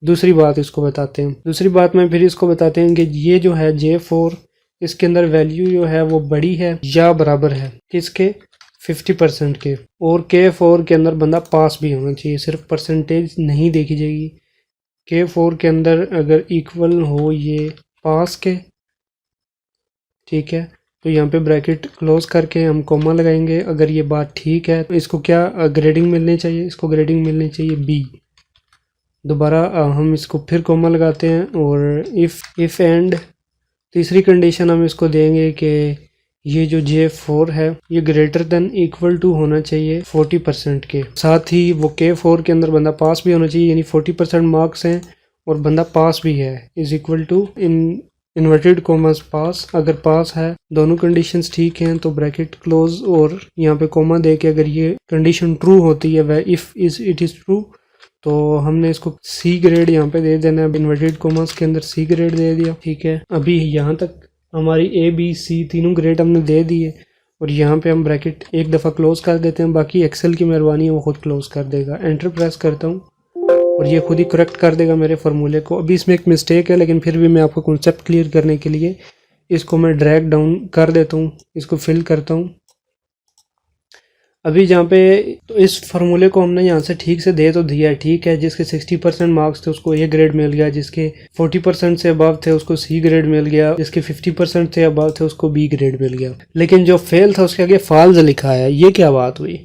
दूसरी बात इसको बताते हैं। दूसरी बात में फिर इसको बताते हैं कि ये जो है J4 इसके अंदर वैल्यू जो है वो बड़ी है या बराबर है किसके, 50% के। और K4 के अंदर बंदा पास भी होना चाहिए, सिर्फ परसेंटेज नहीं देखी जाएगी। K4 के अंदर अगर इक्वल हो ये पास के, ठीक है, तो यहाँ पे ब्रैकेट क्लोज करके हम कोमा लगाएंगे। अगर ये बात ठीक है तो इसको क्या ग्रेडिंग मिलनी चाहिए, इसको ग्रेडिंग मिलनी चाहिए बी। दोबारा हम इसको फिर कोमा लगाते हैं और इफ़ एंड तीसरी कंडीशन हम इसको देंगे कि ये जो J4 है ये ग्रेटर देन इक्वल टू होना चाहिए 40% के। साथ ही वो K4 के अंदर बंदा पास भी होना चाहिए, यानी 40% मार्क्स हैं और बंदा पास भी है, is equal to in inverted commas pass. अगर पास है, दोनों कंडीशंस ठीक हैं तो ब्रैकेट क्लोज और यहाँ पे कोमा दे के अगर ये कंडीशन ट्रू होती है वह इफ़ इट इज़ ट्रू तो हमने इसको सी ग्रेड यहाँ पे दे देना है। इन्वर्टेड कोमास के अंदर सी ग्रेड दे दिया, ठीक है। अभी यहाँ तक हमारी ए बी सी तीनों ग्रेड हमने दे दिए और यहाँ पे हम ब्रैकेट एक दफ़ा क्लोज कर देते हैं। बाकी एक्सेल की मेहरबानी है, वो खुद क्लोज कर देगा। एंटर प्रेस करता हूँ और ये खुद ही करेक्ट कर देगा मेरे फार्मूले को। अभी इसमें एक मिस्टेक है, लेकिन फिर भी मैं आपको कॉन्सेप्ट क्लियर करने के लिए इसको मैं ड्रैग डाउन कर देता हूँ, इसको फिल करता हूँ। अभी जहाँ पे तो इस फार्मूले को हमने यहाँ से ठीक से दे तो दिया है, ठीक है। जिसके 60% मार्क्स थे उसको ए ग्रेड मिल गया, जिसके 40% से अबव थे उसको सी ग्रेड मिल गया, जिसके 50% से अबव थे उसको बी ग्रेड मिल गया। लेकिन जो फेल था उसके आगे फॉल्स लिखा है। ये क्या बात हुई?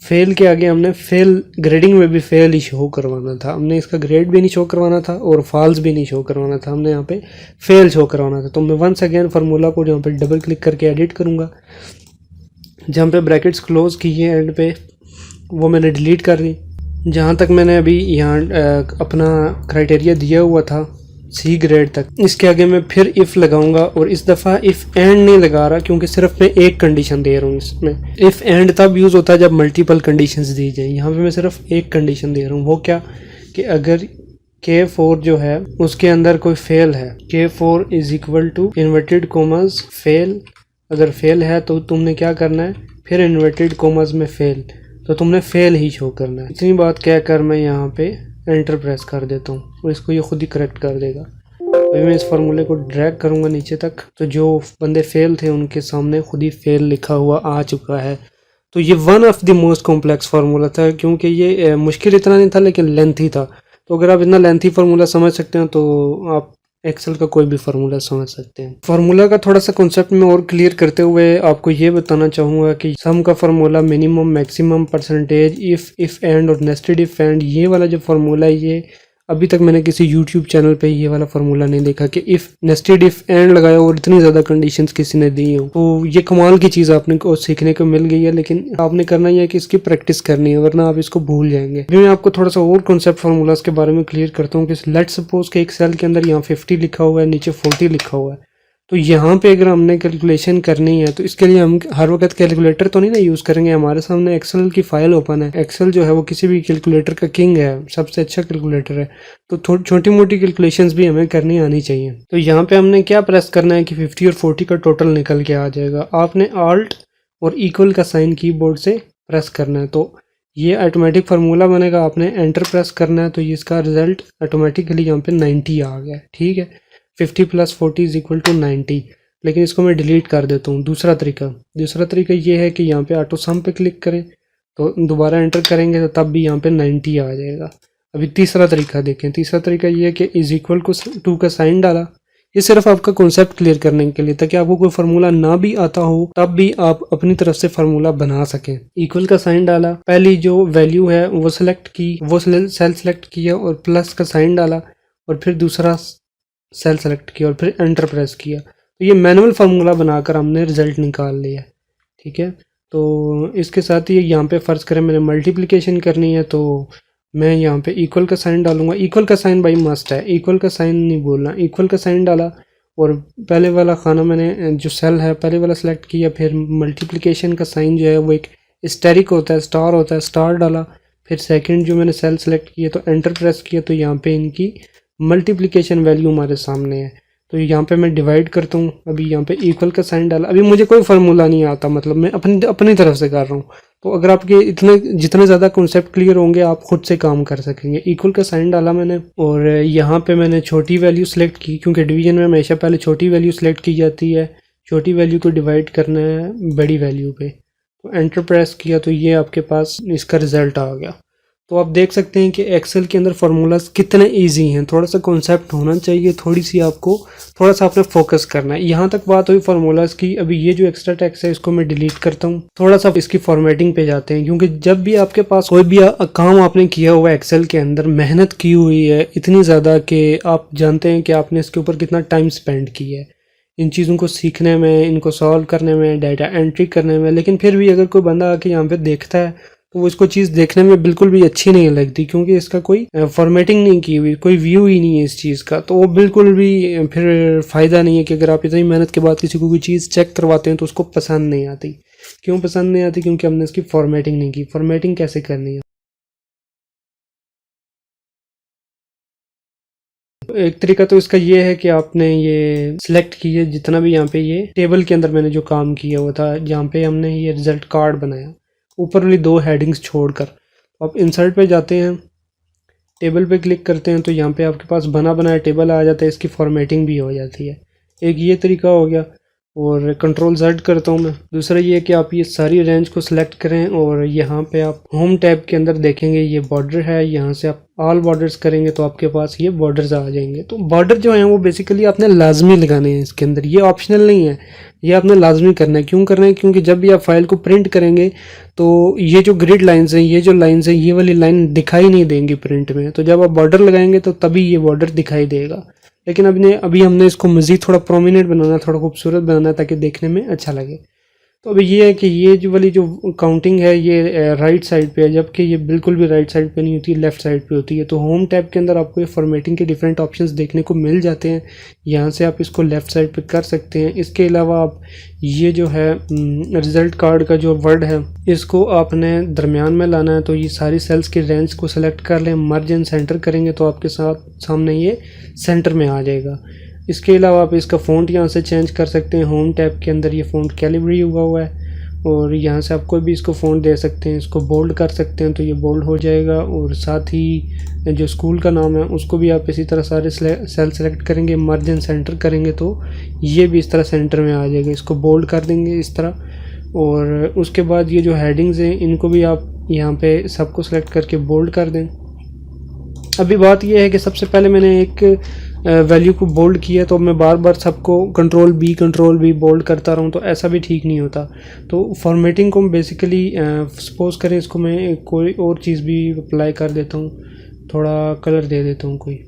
फेल के आगे हमने फेल, ग्रेडिंग में भी फेल ही शो करवाना था, हमने इसका ग्रेड भी नहीं शो करवाना था और फॉल्स भी नहीं शो करवाना था, हमने यहाँ पे फेल शो करवाना था। तो मैं वंस अगेन फार्मूला को यहाँ पे डबल क्लिक करके एडिट करूँगा। जहाँ पे ब्रैकेट्स क्लोज की है एंड पे, वो मैंने डिलीट कर दी। जहाँ तक मैंने अभी यहाँ अपना क्राइटेरिया दिया हुआ था सी ग्रेड तक, इसके आगे मैं फिर इफ़ लगाऊंगा और इस दफ़ा इफ़ एंड नहीं लगा रहा, क्योंकि सिर्फ मैं एक कंडीशन दे रहा हूँ इसमें। इफ़ एंड तब यूज़ होता है जब मल्टीपल कंडीशंस दी जाए। यहाँ पे मैं सिर्फ एक कंडीशन दे रहा हूँ। वो क्या कि अगर K4 जो है उसके अंदर कोई फेल है, K4 is equal to inverted commas fail. अगर फेल है तो तुमने क्या करना है, फिर इन्वर्टेड कोमस में फेल, तो तुमने फेल ही शो करना है। इतनी बात कहकर मैं यहाँ पे एंटर प्रेस कर देता हूँ और इसको ये खुद ही करेक्ट कर देगा। अभी मैं इस फार्मूले को ड्रैग करूँगा नीचे तक, तो जो बंदे फेल थे उनके सामने खुद ही फेल लिखा हुआ आ चुका है। तो ये one of the most complex formula था, क्योंकि ये मुश्किल इतना नहीं था लेकिन लेंथी था। तो अगर आप इतना लेंथी फार्मूला समझ सकते हैं तो आप एक्सेल का कोई भी फार्मूला समझ सकते हैं। फार्मूला का थोड़ा सा कॉन्सेप्ट में और क्लियर करते हुए आपको ये बताना चाहूँगा कि सम का formula, minimum, maximum, percentage, if and और नेस्टेड इफ एंड, ये वाला जो फार्मूला है ये अभी तक मैंने किसी यूट्यूब चैनल पे ये वाला फार्मूला नहीं देखा कि इफ़, नेस्टेड इफ एंड लगाया और इतनी ज़्यादा कंडीशंस किसी ने दी हो। तो ये कमाल की चीज़ आपने को सीखने को मिल गई है, लेकिन आपने करना ही है कि इसकी प्रैक्टिस करनी है, वरना आप इसको भूल जाएंगे। अभी मैं आपको थोड़ा सा और कॉन्सेप्ट फार्मूलाज के बारे में क्लियर करता हूँ कि लेट्स सपोज कि एक सेल के अंदर यहाँ 50 लिखा हुआ है, नीचे 40 लिखा हुआ है। तो यहाँ पे अगर हमने कैलकुलेशन करनी है तो इसके लिए हम हर वक्त कैलकुलेटर तो नहीं ना यूज़ करेंगे। हमारे सामने एक्सेल की फाइल ओपन है। एक्सेल जो है वो किसी भी कैलकुलेटर का किंग है, सबसे अच्छा कैलकुलेटर है। तो छोटी मोटी कैलकुलेशंस भी हमें करनी आनी चाहिए। तो यहाँ पे हमने क्या प्रेस करना है कि 50 और 40 का टोटल निकल के आ जाएगा। आपने आल्ट और इक्वल का साइन कीबोर्ड से प्रेस करना है, तो ये ऑटोमेटिक फार्मूला बनेगा। आपने एंटर प्रेस करना है तो इसका रिजल्ट ऑटोमेटिकली यहाँ पे 90 आ गया। ठीक है, 50 + 40 इज इक्वल टू 90। लेकिन इसको मैं डिलीट कर देता हूँ। दूसरा तरीका ये है कि यहाँ पे ऑटो सम पे क्लिक करें, तो दोबारा एंटर करेंगे तो तब भी यहाँ पे 90 आ जाएगा। अभी तीसरा तरीका देखें। तीसरा तरीका ये है कि इज इक्वल टू का साइन डाला। ये सिर्फ आपका कॉन्सेप्ट क्लियर करने के लिए, ताकि आपको कोई फार्मूला ना भी आता हो तब भी आप अपनी तरफ से फार्मूला बना सकें। इक्वल का साइन डाला, पहली जो वैल्यू है वो सिलेक्ट की, वो सेल सेलेक्ट किया और प्लस का साइन डाला और फिर दूसरा सेल सेलेक्ट किया और फिर एंटर प्रेस किया। तो ये मैनुअल फार्मूला बनाकर हमने रिजल्ट निकाल लिया। ठीक है, तो इसके साथ ही यहाँ पे फर्ज करें मैंने मल्टीप्लिकेशन करनी है, तो मैं यहाँ पे इक्वल का साइन डालूंगा। इक्वल का साइन भाई मस्ट है, इक्वल का साइन नहीं बोलना। इक्वल का साइन डाला और पहले वाला खाना मैंने जो सेल है पहले वाला सेलेक्ट किया, फिर मल्टीप्लिकेशन का साइन जो है वो एक स्टेरिक होता है, स्टार होता है, स्टार डाला। फिर सेकंड जो मैंने सेल सेलेक्ट किया तो एंटर प्रेस किया, तो यहाँ पे इनकी मल्टीप्लिकेशन वैल्यू हमारे सामने है। तो यहाँ पे मैं डिवाइड करता हूँ। अभी यहाँ पे इक्वल का साइन डाला। अभी मुझे कोई फार्मूला नहीं आता, मतलब मैं अपनी तरफ से कर रहा हूँ। तो अगर आपके जितने ज़्यादा कॉन्सेप्ट क्लियर होंगे आप खुद से काम कर सकेंगे। इक्वल का साइन डाला मैंने और यहाँ पे मैंने छोटी वैल्यू सेलेक्ट की, क्योंकि डिवीजन में हमेशा पहले छोटी वैल्यू सेलेक्ट की जाती है। छोटी वैल्यू को डिवाइड करना है बड़ी वैल्यू पे, तो एंटर प्रेस किया तो ये आपके पास इसका रिजल्ट आ गया। तो आप देख सकते हैं कि एक्सेल के अंदर फार्मूलाज कितने इजी हैं। थोड़ा सा कॉन्सेप्ट होना चाहिए, थोड़ा सा आपने फोकस करना है। यहाँ तक बात हुई फार्मूलाज की। अभी ये जो एक्स्ट्रा टेक्स्ट है इसको मैं डिलीट करता हूँ। थोड़ा सा इसकी फॉर्मेटिंग पे जाते हैं, क्योंकि जब भी आपके पास कोई भी काम आपने किया हुआ है एक्सेल के अंदर, मेहनत की हुई है इतनी ज़्यादा कि आप जानते हैं कि आपने इसके ऊपर कितना टाइम स्पेंड किया है इन चीज़ों को सीखने में, इनको सॉल्व करने में, डाटा एंट्री करने में। लेकिन फिर भी अगर कोई बंदा आके यहाँ पे देखता है तो वो इसको चीज़ देखने में बिल्कुल भी अच्छी नहीं लगती, क्योंकि इसका कोई फॉर्मेटिंग नहीं की हुई, कोई व्यू ही नहीं है इस चीज़ का। तो वो बिल्कुल भी फिर फ़ायदा नहीं है कि अगर आप इतनी मेहनत के बाद किसी को कोई चीज़ चेक करवाते हैं तो उसको पसंद नहीं आती। क्यों पसंद नहीं आती? क्योंकि हमने इसकी फॉर्मेटिंग नहीं की। फॉर्मेटिंग कैसे करनी है? एक तरीका तो इसका ये है कि आपने ये सिलेक्ट किया जितना भी यहाँ पे ये टेबल के अंदर मैंने जो काम किया हुआ था, जहाँ पे हमने ये रिजल्ट कार्ड बनाया ऊपर वाली 2 हेडिंग्स छोड़कर। आप इंसर्ट पे जाते हैं, टेबल पे क्लिक करते हैं तो यहाँ पे आपके पास बना बनाया टेबल आ जाता है, इसकी फॉर्मेटिंग भी हो जाती है। एक ये तरीका हो गया। और कंट्रोल Z करता हूँ मैं। दूसरा ये है कि आप ये सारी रेंज को सिलेक्ट करें और यहाँ पे आप होम टैब के अंदर देखेंगे ये बॉर्डर है, यहाँ से आप ऑल बॉर्डर्स करेंगे तो आपके पास ये बॉर्डर्स आ जाएंगे। तो बॉर्डर जो है वो बेसिकली आपने लाजमी लगाने हैं इसके अंदर, ये ऑप्शनल नहीं है, ये आपने लाजमी करना है। क्यों करना है? क्योंकि जब भी आप फाइल को प्रिंट करेंगे तो ये जो ग्रिड लाइन्स हैं, ये जो लाइन्स हैं, ये वाली लाइन दिखाई नहीं देंगी प्रिंट में। तो जब आप बॉर्डर लगाएंगे तो तभी ये बॉर्डर दिखाई देगा। लेकिन अभी हमने इसको मज़ीद थोड़ा प्रोमिनेंट बनाना, थोड़ा खूबसूरत बनाना ताकि देखने में अच्छा लगे। तो अभी ये है कि ये जो वाली जो काउंटिंग है ये राइट साइड पे है, जबकि ये बिल्कुल भी राइट साइड पे नहीं होती, लेफ़्ट साइड पे होती है। तो होम टैब के अंदर आपको ये फॉर्मेटिंग के डिफरेंट ऑप्शंस देखने को मिल जाते हैं। यहाँ से आप इसको लेफ़्ट साइड पे कर सकते हैं। इसके अलावा आप ये जो है रिज़ल्ट कार्ड का जो वर्ड है इसको आपने दरमियान में लाना है। तो ये सारी सेल्स की रेंज को सेलेक्ट कर लें, मर्ज एंड सेंटर करेंगे तो आपके सामने ये सेंटर में आ जाएगा। इसके अलावा आप इसका फ़ॉन्ट यहाँ से चेंज कर सकते हैं। होम टैब के अंदर ये फ़ॉन्ट कैलिब्री हुआ है और यहाँ से आप कोई भी इसको फ़ॉन्ट दे सकते हैं। इसको बोल्ड कर सकते हैं तो ये बोल्ड हो जाएगा। और साथ ही जो स्कूल का नाम है उसको भी आप इसी तरह सारे सेल सेलेक्ट करेंगे, मर्ज एंड सेंटर करेंगे तो ये भी इस तरह सेंटर में आ जाएगा। इसको बोल्ड कर देंगे इस तरह। और उसके बाद ये जो हेडिंग्स हैं इनको भी आप यहाँ पे सबको सेलेक्ट करके बोल्ड कर दें। अभी बात यह है कि सबसे पहले मैंने एक वैल्यू को बोल्ड किया तो मैं बार बार सबको कंट्रोल बी बोल्ड करता रहूँ तो ऐसा भी ठीक नहीं होता। तो फॉर्मेटिंग को बेसिकली सपोज करें इसको मैं कोई और चीज़ भी अप्लाई कर देता हूँ, थोड़ा कलर दे देता हूँ। कोई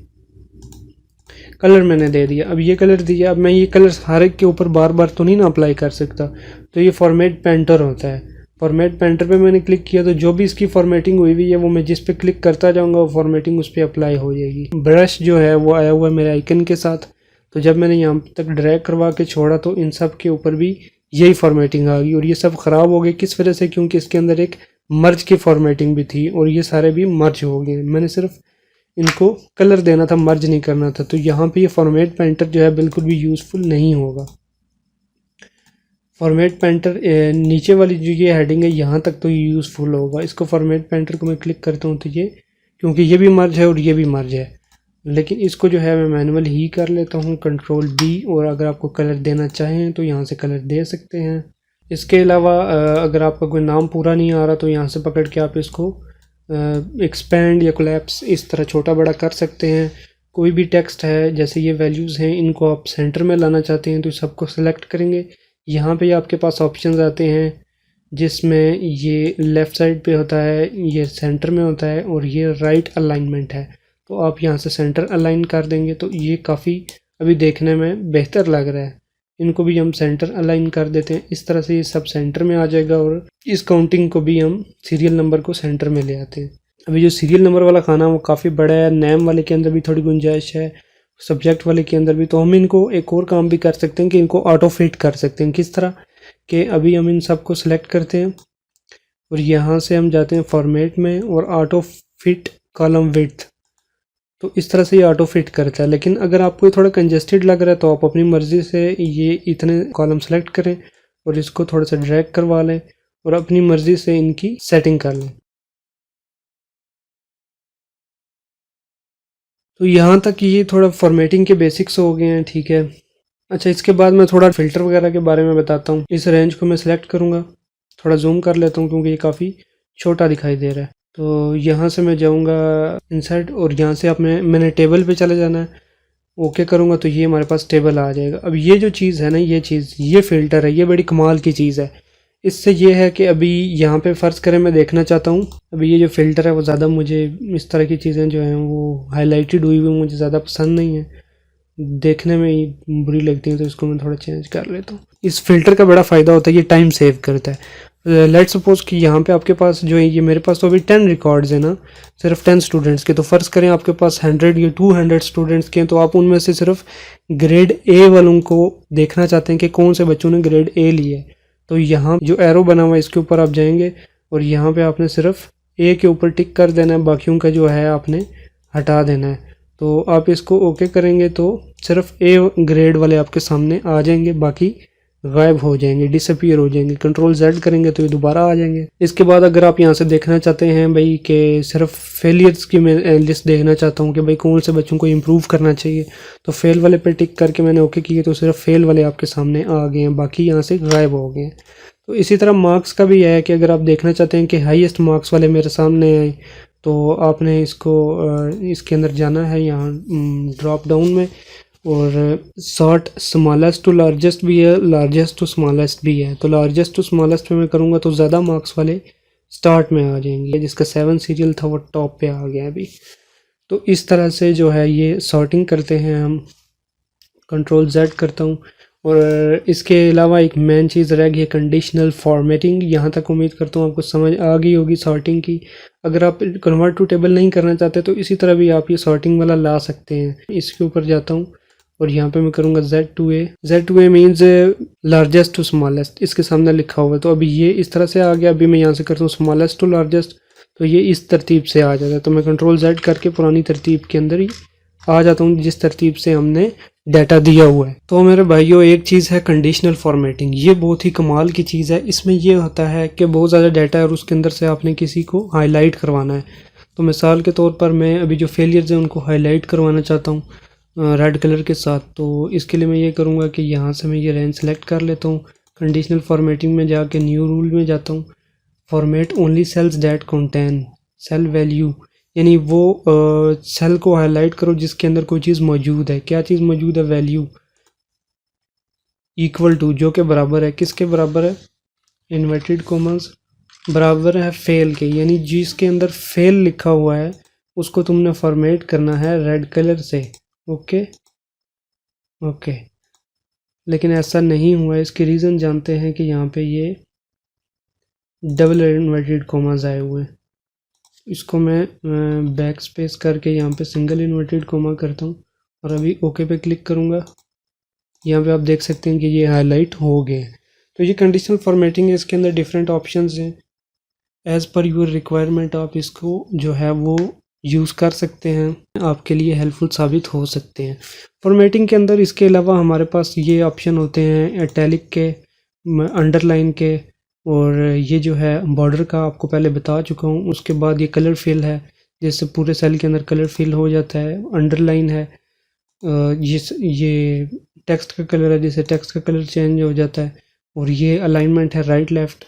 कलर मैंने दे दिया। अब ये कलर दिया, अब मैं ये कलर हर एक के ऊपर बार बार तो नहीं ना अप्लाई कर सकता। तो ये फॉर्मेट पेंटर होता है। फॉर्मेट पेंटर पे मैंने क्लिक किया तो जो भी इसकी फॉर्मेटिंग हुई हुई है वो मैं जिस पे क्लिक करता जाऊंगा वो फॉर्मेटिंग उस पर अप्लाई हो जाएगी। ब्रश जो है वो आया हुआ है मेरे आइकन के साथ। तो जब मैंने यहाँ तक ड्रैग करवा के छोड़ा तो इन सब के ऊपर भी यही फॉर्मेटिंग आ गई और ये सब ख़राब हो गए। किस वजह से? क्योंकि इसके अंदर एक मर्ज की फॉर्मेटिंग भी थी और ये सारे भी मर्ज हो गए। मैंने सिर्फ इनको कलर देना था, मर्ज नहीं करना था। तो यहाँ पे ये फॉर्मेट पेंटर जो है बिल्कुल भी यूज़फुल नहीं होगा। फॉर्मेट पेंटर नीचे वाली जो ये हेडिंग है यहाँ तक तो यूज़फुल होगा। इसको फॉर्मेट पेंटर को मैं क्लिक करता हूँ तो ये, क्योंकि ये भी मर्ज है और ये भी मर्ज है, लेकिन इसको जो है मैं मैनुअल ही कर लेता हूँ, कंट्रोल B। और अगर आपको कलर देना चाहें तो यहाँ से कलर दे सकते हैं। इसके अलावा अगर आपका कोई नाम पूरा नहीं आ रहा तो यहाँ से पकड़ के आप इसको एक्सपेंड या कोलैप्स इस तरह छोटा बड़ा कर सकते हैं। कोई भी टेक्स्ट है, जैसे ये वैल्यूज़ हैं, इनको आप सेंटर में लाना चाहते हैं तो सबको सेलेक्ट करेंगे। यहाँ पे आपके पास ऑप्शंस आते हैं जिसमें ये लेफ़्ट साइड पे होता है, ये सेंटर में होता है और ये राइट अलाइनमेंट है। तो आप यहाँ से सेंटर अलाइन कर देंगे तो ये काफ़ी अभी देखने में बेहतर लग रहा है। इनको भी हम सेंटर अलाइन कर देते हैं। इस तरह से ये सब सेंटर में आ जाएगा और इस काउंटिंग को भी हम सीरियल नंबर को सेंटर में ले आते हैं। अभी जो सीरियल नंबर वाला खाना वो काफ़ी बड़ा है, नेम वाले के अंदर भी थोड़ी गुंजाइश है, सब्जेक्ट वाले के अंदर भी। तो हम इनको एक और काम भी कर सकते हैं कि इनको ऑटो फिट कर सकते हैं। किस तरह कि अभी हम इन सब को सिलेक्ट करते हैं और यहाँ से हम जाते हैं फॉर्मेट में और ऑटो फिट कॉलम विड्थ। तो इस तरह से ये ऑटो फिट करता है। लेकिन अगर आपको थोड़ा कंजेस्टेड लग रहा है तो आप अपनी मर्ज़ी से ये इतने कॉलम सेलेक्ट करें और इसको थोड़ा सा ड्रैग करवा लें और अपनी मर्ज़ी से इनकी सेटिंग कर लें। तो यहाँ तक ये थोड़ा फॉर्मेटिंग के बेसिक्स हो गए हैं, ठीक है। अच्छा, इसके बाद मैं थोड़ा फ़िल्टर वगैरह के बारे में बताता हूँ। इस रेंज को मैं सिलेक्ट करूँगा, थोड़ा जूम कर लेता हूँ क्योंकि ये काफ़ी छोटा दिखाई दे रहा है। तो यहाँ से मैं जाऊँगा इंसर्ट और यहाँ से मैंने टेबल पे चले जाना है। ओके करूँगा तो ये हमारे पास टेबल आ जाएगा। अब ये जो चीज़ है ना, ये फ़िल्टर है, ये बड़ी कमाल की चीज़ है। इससे ये है कि अभी यहाँ पे फ़र्ज़ करें मैं देखना चाहता हूँ, अभी ये जो फ़िल्टर है वो ज़्यादा मुझे इस तरह की चीज़ें जो हैं वो हाईलाइटेड हुई हुई मुझे ज़्यादा पसंद नहीं है, देखने में ही बुरी लगती है। तो इसको मैं थोड़ा चेंज कर लेता हूँ। इस फ़िल्टर का बड़ा फ़ायदा होता है, ये टाइम सेव करता है। लेट सपोज़ कि यहाँ पे आपके पास जो है ये मेरे पास तो अभी 10 रिकॉर्ड्स हैं ना, सिर्फ 10 स्टूडेंट्स के। तो फ़र्ज़ करें आपके पास 100 या 200 स्टूडेंट्स के हैं, तो आप उनमें से सिर्फ ग्रेड A वालों को देखना चाहते हैं कि कौन से बच्चों ने ग्रेड A लिया है। तो यहाँ जो एरो बना हुआ है इसके ऊपर आप जाएंगे और यहाँ पे आपने सिर्फ A के ऊपर टिक कर देना है, बाकियों का जो है आपने हटा देना है। तो आप इसको ओके करेंगे तो सिर्फ A ग्रेड वाले आपके सामने आ जाएंगे, बाकी गायब हो जाएंगे, डिसअपीयर हो जाएंगे। कंट्रोल Z करेंगे तो ये दोबारा आ जाएंगे। इसके बाद अगर आप यहाँ से देखना चाहते हैं भाई कि सिर्फ फेलियर्स की मैं लिस्ट देखना चाहता हूँ कि भाई कौन से बच्चों को इम्प्रूव करना चाहिए, तो फेल वाले पे टिक करके मैंने ओके किए तो सिर्फ फेल वाले आपके सामने आ गए हैं, बाकी यहाँ से गायब हो गए हैं। तो इसी तरह मार्क्स का भी है कि अगर आप देखना चाहते हैं कि हाईएस्ट मार्क्स वाले मेरे सामने आए तो आपने इसको इसके अंदर जाना है, यहाँ ड्रॉप डाउन में, और सॉर्ट स्मॉलेस्ट टू लार्जेस्ट भी है, लार्जेस्ट टू स्मॉलेस्ट भी है। तो लार्जेस्ट टू स्मॉलेस्ट पे मैं करूँगा तो ज़्यादा मार्क्स वाले स्टार्ट में आ जाएंगे। जिसका 7 सीरियल था वो टॉप पे आ गया अभी। तो इस तरह से जो है ये सॉर्टिंग करते हैं हम। कंट्रोल Z करता हूँ। और इसके अलावा एक मेन चीज़ रह गई है कंडीशनल फॉर्मेटिंग। यहाँ तक उम्मीद करता हूँ आपको समझ आ गई होगी सॉर्टिंग की। अगर आप कन्वर्ट टू टेबल नहीं करना चाहते तो इसी तरह भी आप ये सॉर्टिंग वाला ला सकते हैं। इसके ऊपर जाता हूँ और यहाँ पे मैं करूँगा Z2A। Z2A means largest to smallest, इसके सामने लिखा हुआ है। तो अभी ये इस तरह से आ गया। अभी मैं यहाँ से करता हूँ स्मॉलेस्ट टू लार्जेस्ट, तो ये इस तरतीब से आ जाता है। तो मैं कंट्रोल Z करके पुरानी तरतीब के अंदर ही आ जाता हूँ जिस तरतीब से हमने डाटा दिया हुआ है। तो मेरे भाइयों एक चीज़ है कंडीशनल फॉर्मेटिंग, ये बहुत ही कमाल की चीज़ है। इसमें ये होता है कि बहुत ज़्यादा डाटा है और उसके अंदर से आपने किसी को हाईलाइट करवाना है। तो मिसाल के तौर पर मैं अभी जो फेलियर्स हैं उनको हाईलाइट करवाना चाहता हूँ रेड कलर के साथ। तो इसके लिए मैं ये करूँगा कि यहाँ से मैं ये रेंज सेलेक्ट कर लेता हूँ। कंडीशनल फॉर्मेटिंग में जाके न्यू रूल में जाता हूँ। Format only cells that contain cell value, यानी वो सेल को हाईलाइट करो जिसके अंदर कोई चीज़ मौजूद है। क्या चीज़ मौजूद है? वैल्यू इक्वल टू, जो के बराबर है, किसके बराबर है? इन्वर्टेड कॉमर्स बराबर है फेल के, यानी जिसके अंदर फेल लिखा हुआ है उसको तुमने फॉर्मेट करना है रेड कलर से। ओके ओके, लेकिन ऐसा नहीं हुआ। इसके रीज़न जानते हैं कि यहाँ पे ये डबल इन्वर्टेड कॉमास आए हुए हैं। इसको मैं बैक स्पेस करके यहाँ पे सिंगल इन्वर्टेड कोमा करता हूँ और अभी ओके पे क्लिक करूँगा। यहाँ पे आप देख सकते हैं कि ये हाईलाइट हो गए। तो ये कंडीशनल फॉर्मेटिंग है। इसके अंदर डिफरेंट ऑप्शंस हैं। एज़ पर योर रिक्वायरमेंट आप इसको जो है वो यूज़ कर सकते हैं, आपके लिए हेल्पफुल साबित हो सकते हैं फॉर्मेटिंग के अंदर। इसके अलावा हमारे पास ये ऑप्शन होते हैं इटैलिक के, अंडरलाइन के, और ये जो है बॉर्डर का आपको पहले बता चुका हूँ। उसके बाद ये कलर फिल है, जैसे पूरे सेल के अंदर कलर फिल हो जाता है। अंडरलाइन है, ये टेक्स्ट का कलर है, जैसे टेक्स्ट का कलर चेंज हो जाता है। और ये अलाइनमेंट है राइट लेफ़्ट।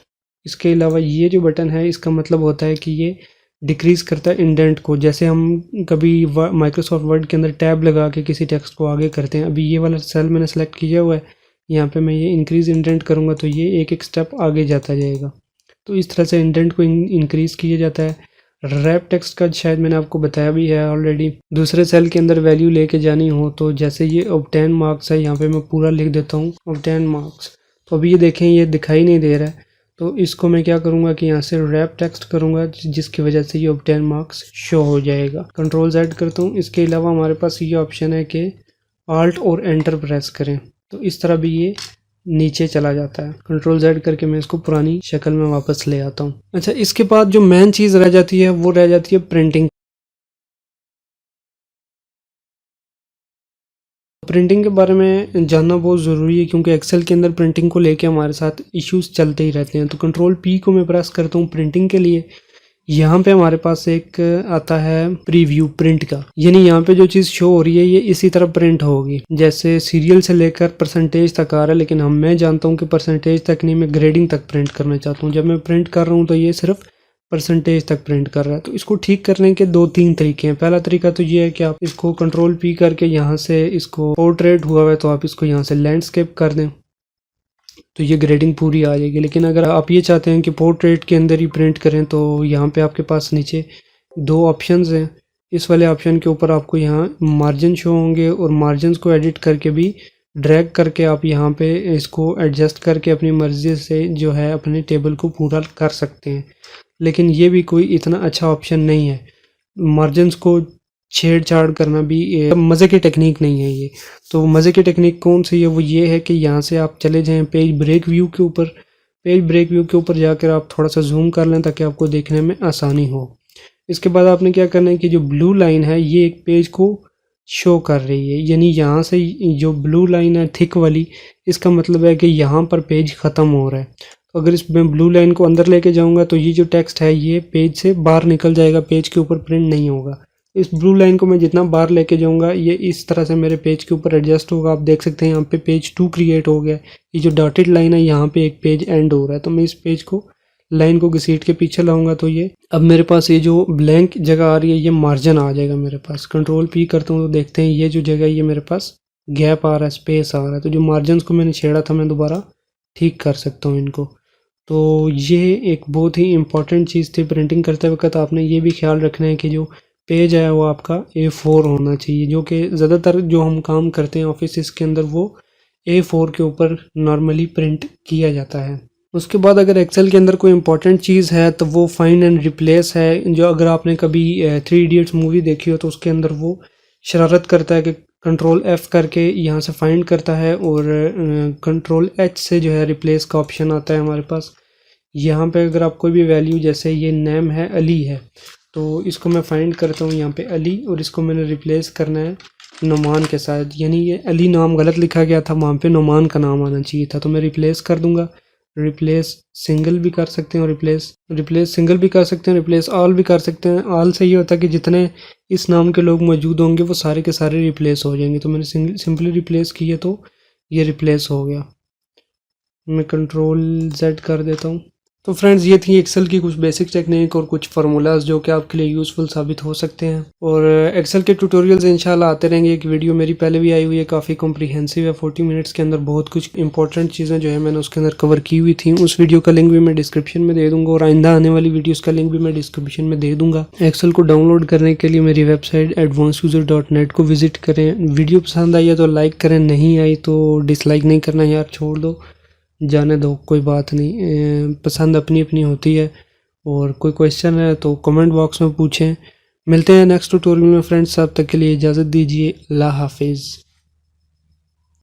इसके अलावा ये जो बटन है इसका मतलब होता है कि ये डिक्रीज़ करता है इंडेंट को। जैसे हम कभी माइक्रोसॉफ्ट वर्ड के अंदर टैब लगा के किसी टेक्स्ट को आगे करते हैं। अभी ये वाला सेल मैंने सेलेक्ट किया हुआ है, यहाँ पे मैं ये इंक्रीज़ इंडेंट करूँगा तो ये एक एक स्टेप आगे जाता जाएगा। तो इस तरह से इंडेंट को इंक्रीज़ किया जाता है। रैप टेक्स्ट का शायद मैंने आपको बताया भी है ऑलरेडी। दूसरे सेल के अंदर वैल्यू लेके जानी हो तो जैसे ये ऑब्टेन मार्क्स है, यहाँ पे मैं पूरा लिख देता हूँ ऑब्टेन मार्क्स। तो अभी ये देखें ये दिखाई नहीं दे रहा है, तो इसको मैं क्या करूँगा कि यहाँ से रैप टेक्स्ट करूँगा जिसकी वजह से ये ऑब्टेन मार्क्स शो हो जाएगा। कंट्रोल Z करता हूँ। इसके अलावा हमारे पास ये ऑप्शन है कि आल्ट और एंटर प्रेस करें, तो इस तरह भी ये नीचे चला जाता है। कंट्रोल Z करके मैं इसको पुरानी शक्ल में वापस ले आता हूँ। अच्छा, इसके बाद जो मेन चीज़ रह जाती है वो रह जाती है प्रिंटिंग। प्रिंटिंग के बारे में जानना बहुत ज़रूरी है क्योंकि एक्सेल के अंदर प्रिंटिंग को लेके हमारे साथ इश्यूज चलते ही रहते हैं। तो कंट्रोल P को मैं प्रेस करता हूँ प्रिंटिंग के लिए। यहाँ पे हमारे पास एक आता है प्रीव्यू प्रिंट का, यानी यहाँ पे जो चीज़ शो हो रही है ये इसी तरह प्रिंट होगी। जैसे सीरियल से लेकर परसेंटेज तक आ रहा है, लेकिन मैं जानता हूँ कि परसेंटेज तक नहीं, मैं ग्रेडिंग तक प्रिंट करना चाहता हूँ। जब मैं प्रिंट कर रहा हूँ तो ये सिर्फ परसेंटेज तक प्रिंट कर रहा है। तो इसको ठीक करने के 2-3 तरीके हैं। पहला तरीका तो ये है कि आप इसको कंट्रोल P करके यहाँ से इसको पोर्ट्रेट हुआ है तो आप इसको यहाँ से लैंडस्केप कर दें तो ये ग्रेडिंग पूरी आ जाएगी। लेकिन अगर आप ये चाहते हैं कि पोर्ट्रेट के अंदर ही प्रिंट करें तो यहाँ पे आपके पास नीचे 2 ऑप्शंस हैं। इस वाले ऑप्शन के ऊपर आपको यहाँ मार्जिन शो होंगे और मार्जिन को एडिट करके भी ड्रैग करके आप यहाँ पे इसको एडजस्ट करके अपनी मर्ज़ी से जो है अपने टेबल को पूरा कर सकते हैं। लेकिन ये भी कोई इतना अच्छा ऑप्शन नहीं है। मार्जिन्स को छेड़छाड़ करना भी मज़े की टेक्निक नहीं है ये। तो मज़े की टेक्निक कौन सी है? वो ये है कि यहाँ से आप चले जाएं पेज ब्रेक व्यू के ऊपर। पेज ब्रेक व्यू के ऊपर जाकर आप थोड़ा सा जूम कर लें ताकि आपको देखने में आसानी हो। इसके बाद आपने क्या करना है कि जो ब्लू लाइन है ये एक पेज को शो कर रही है, यानी यहाँ से जो ब्लू लाइन है थिक वाली, इसका मतलब है कि यहाँ पर पेज ख़त्म हो रहा है। तो अगर इस मैं ब्लू लाइन को अंदर लेके जाऊँगा तो ये जो टेक्स्ट है ये पेज से बाहर निकल जाएगा, पेज के ऊपर प्रिंट नहीं होगा। इस ब्लू लाइन को मैं जितना बाहर लेके जाऊँगा ये इस तरह से मेरे पेज के ऊपर एडजस्ट होगा। आप देख सकते हैं यहाँ पे पेज 2 क्रिएट हो गया। ये जो डॉटेड लाइन है यहाँ पे एक पेज एंड हो रहा है। तो मैं इस पेज को लाइन को घसीट के पीछे लाऊंगा तो ये अब मेरे पास ये जो ब्लैंक जगह आ रही है ये मार्जिन आ जाएगा मेरे पास। कंट्रोल पी करता हूँ तो देखते हैं ये जो जगह ये मेरे पास गैप आ रहा है, स्पेस आ रहा है। तो जो मार्जिन को मैंने छेड़ा था मैं दोबारा ठीक कर सकता हूँ इनको। तो ये एक बहुत ही इंपॉर्टेंट चीज़ थी प्रिंटिंग करते वक्त। आपने ये भी ख्याल रखना है कि जो पेज है वो आपका A4 होना चाहिए, जो कि ज़्यादातर जो हम काम करते हैं ऑफिस के अंदर वो A4 के ऊपर नॉर्मली प्रिंट किया जाता है। उसके बाद अगर एक्सेल के अंदर कोई इंपॉर्टेंट चीज़ है तो वो फाइंड एंड रिप्लेस है। जो अगर आपने कभी 3 इडियट्स मूवी देखी हो तो उसके अंदर वो शरारत करता है कि कंट्रोल F करके यहाँ से फाइंड करता है और कंट्रोल H से जो है रिप्लेस का ऑप्शन आता है हमारे पास। यहाँ पे अगर आप कोई भी वैल्यू, जैसे ये नेम है अली है, तो इसको मैं फाइंड करता हूँ यहाँ पे अली, और इसको मैंने रिप्लेस करना है नुमान के साथ। यानी ये अली नाम गलत लिखा गया था, वहाँ पे नुमान का नाम आना चाहिए था। तो मैं रिप्लेस कर दूंगा। रिप्लेस सिंगल भी कर सकते हैं और रिप्लेस सिंगल भी कर सकते हैं, रिप्लेस ऑल भी कर सकते हैं। ऑल से ये होता है कि जितने इस नाम के लोग मौजूद होंगे वो सारे के सारे रिप्लेस हो जाएंगे। तो मैंने सिंपली रिप्लेस किया तो ये रिप्लेस हो गया। मैं कंट्रोल Z कर देता हूँ। तो फ्रेंड्स ये थी एक्सेल की कुछ बेसिक टेक्निक और कुछ फार्मूलाज जो कि आपके लिए यूज़फुल साबित हो सकते हैं। और एक्सेल के ट्यूटोरियल्स इंशाल्लाह आते रहेंगे। एक वीडियो मेरी पहले भी आई हुई है, काफ़ी कॉम्प्रिहेंसिव है। 40 मिनट्स के अंदर बहुत कुछ इंपॉर्टेंट चीज़ें जो है मैंने उसके अंदर कवर की हुई थी। उस वीडियो का लिंक भी मैं डिस्क्रिप्शन में दे दूँगा और आइंदा आने वाली वीडियोज़ का लिंक भी मैं डिस्क्रिप्शन में दे दूँगा। एक्सेल को डाउनलोड करने के लिए मेरी वेबसाइट advanceduser.net को विजिट करें। वीडियो पसंद आई है तो लाइक करें, नहीं आई तो डिसलाइक नहीं करना यार, छोड़ दो, जाने दो, कोई बात नहीं। पसंद अपनी अपनी होती है। और कोई क्वेश्चन है तो कमेंट बॉक्स में पूछें। मिलते हैं नेक्स्ट ट्यूटोरियल में फ्रेंड्स, तब तक के लिए इजाज़त दीजिए। अल्लाह हाफिज़।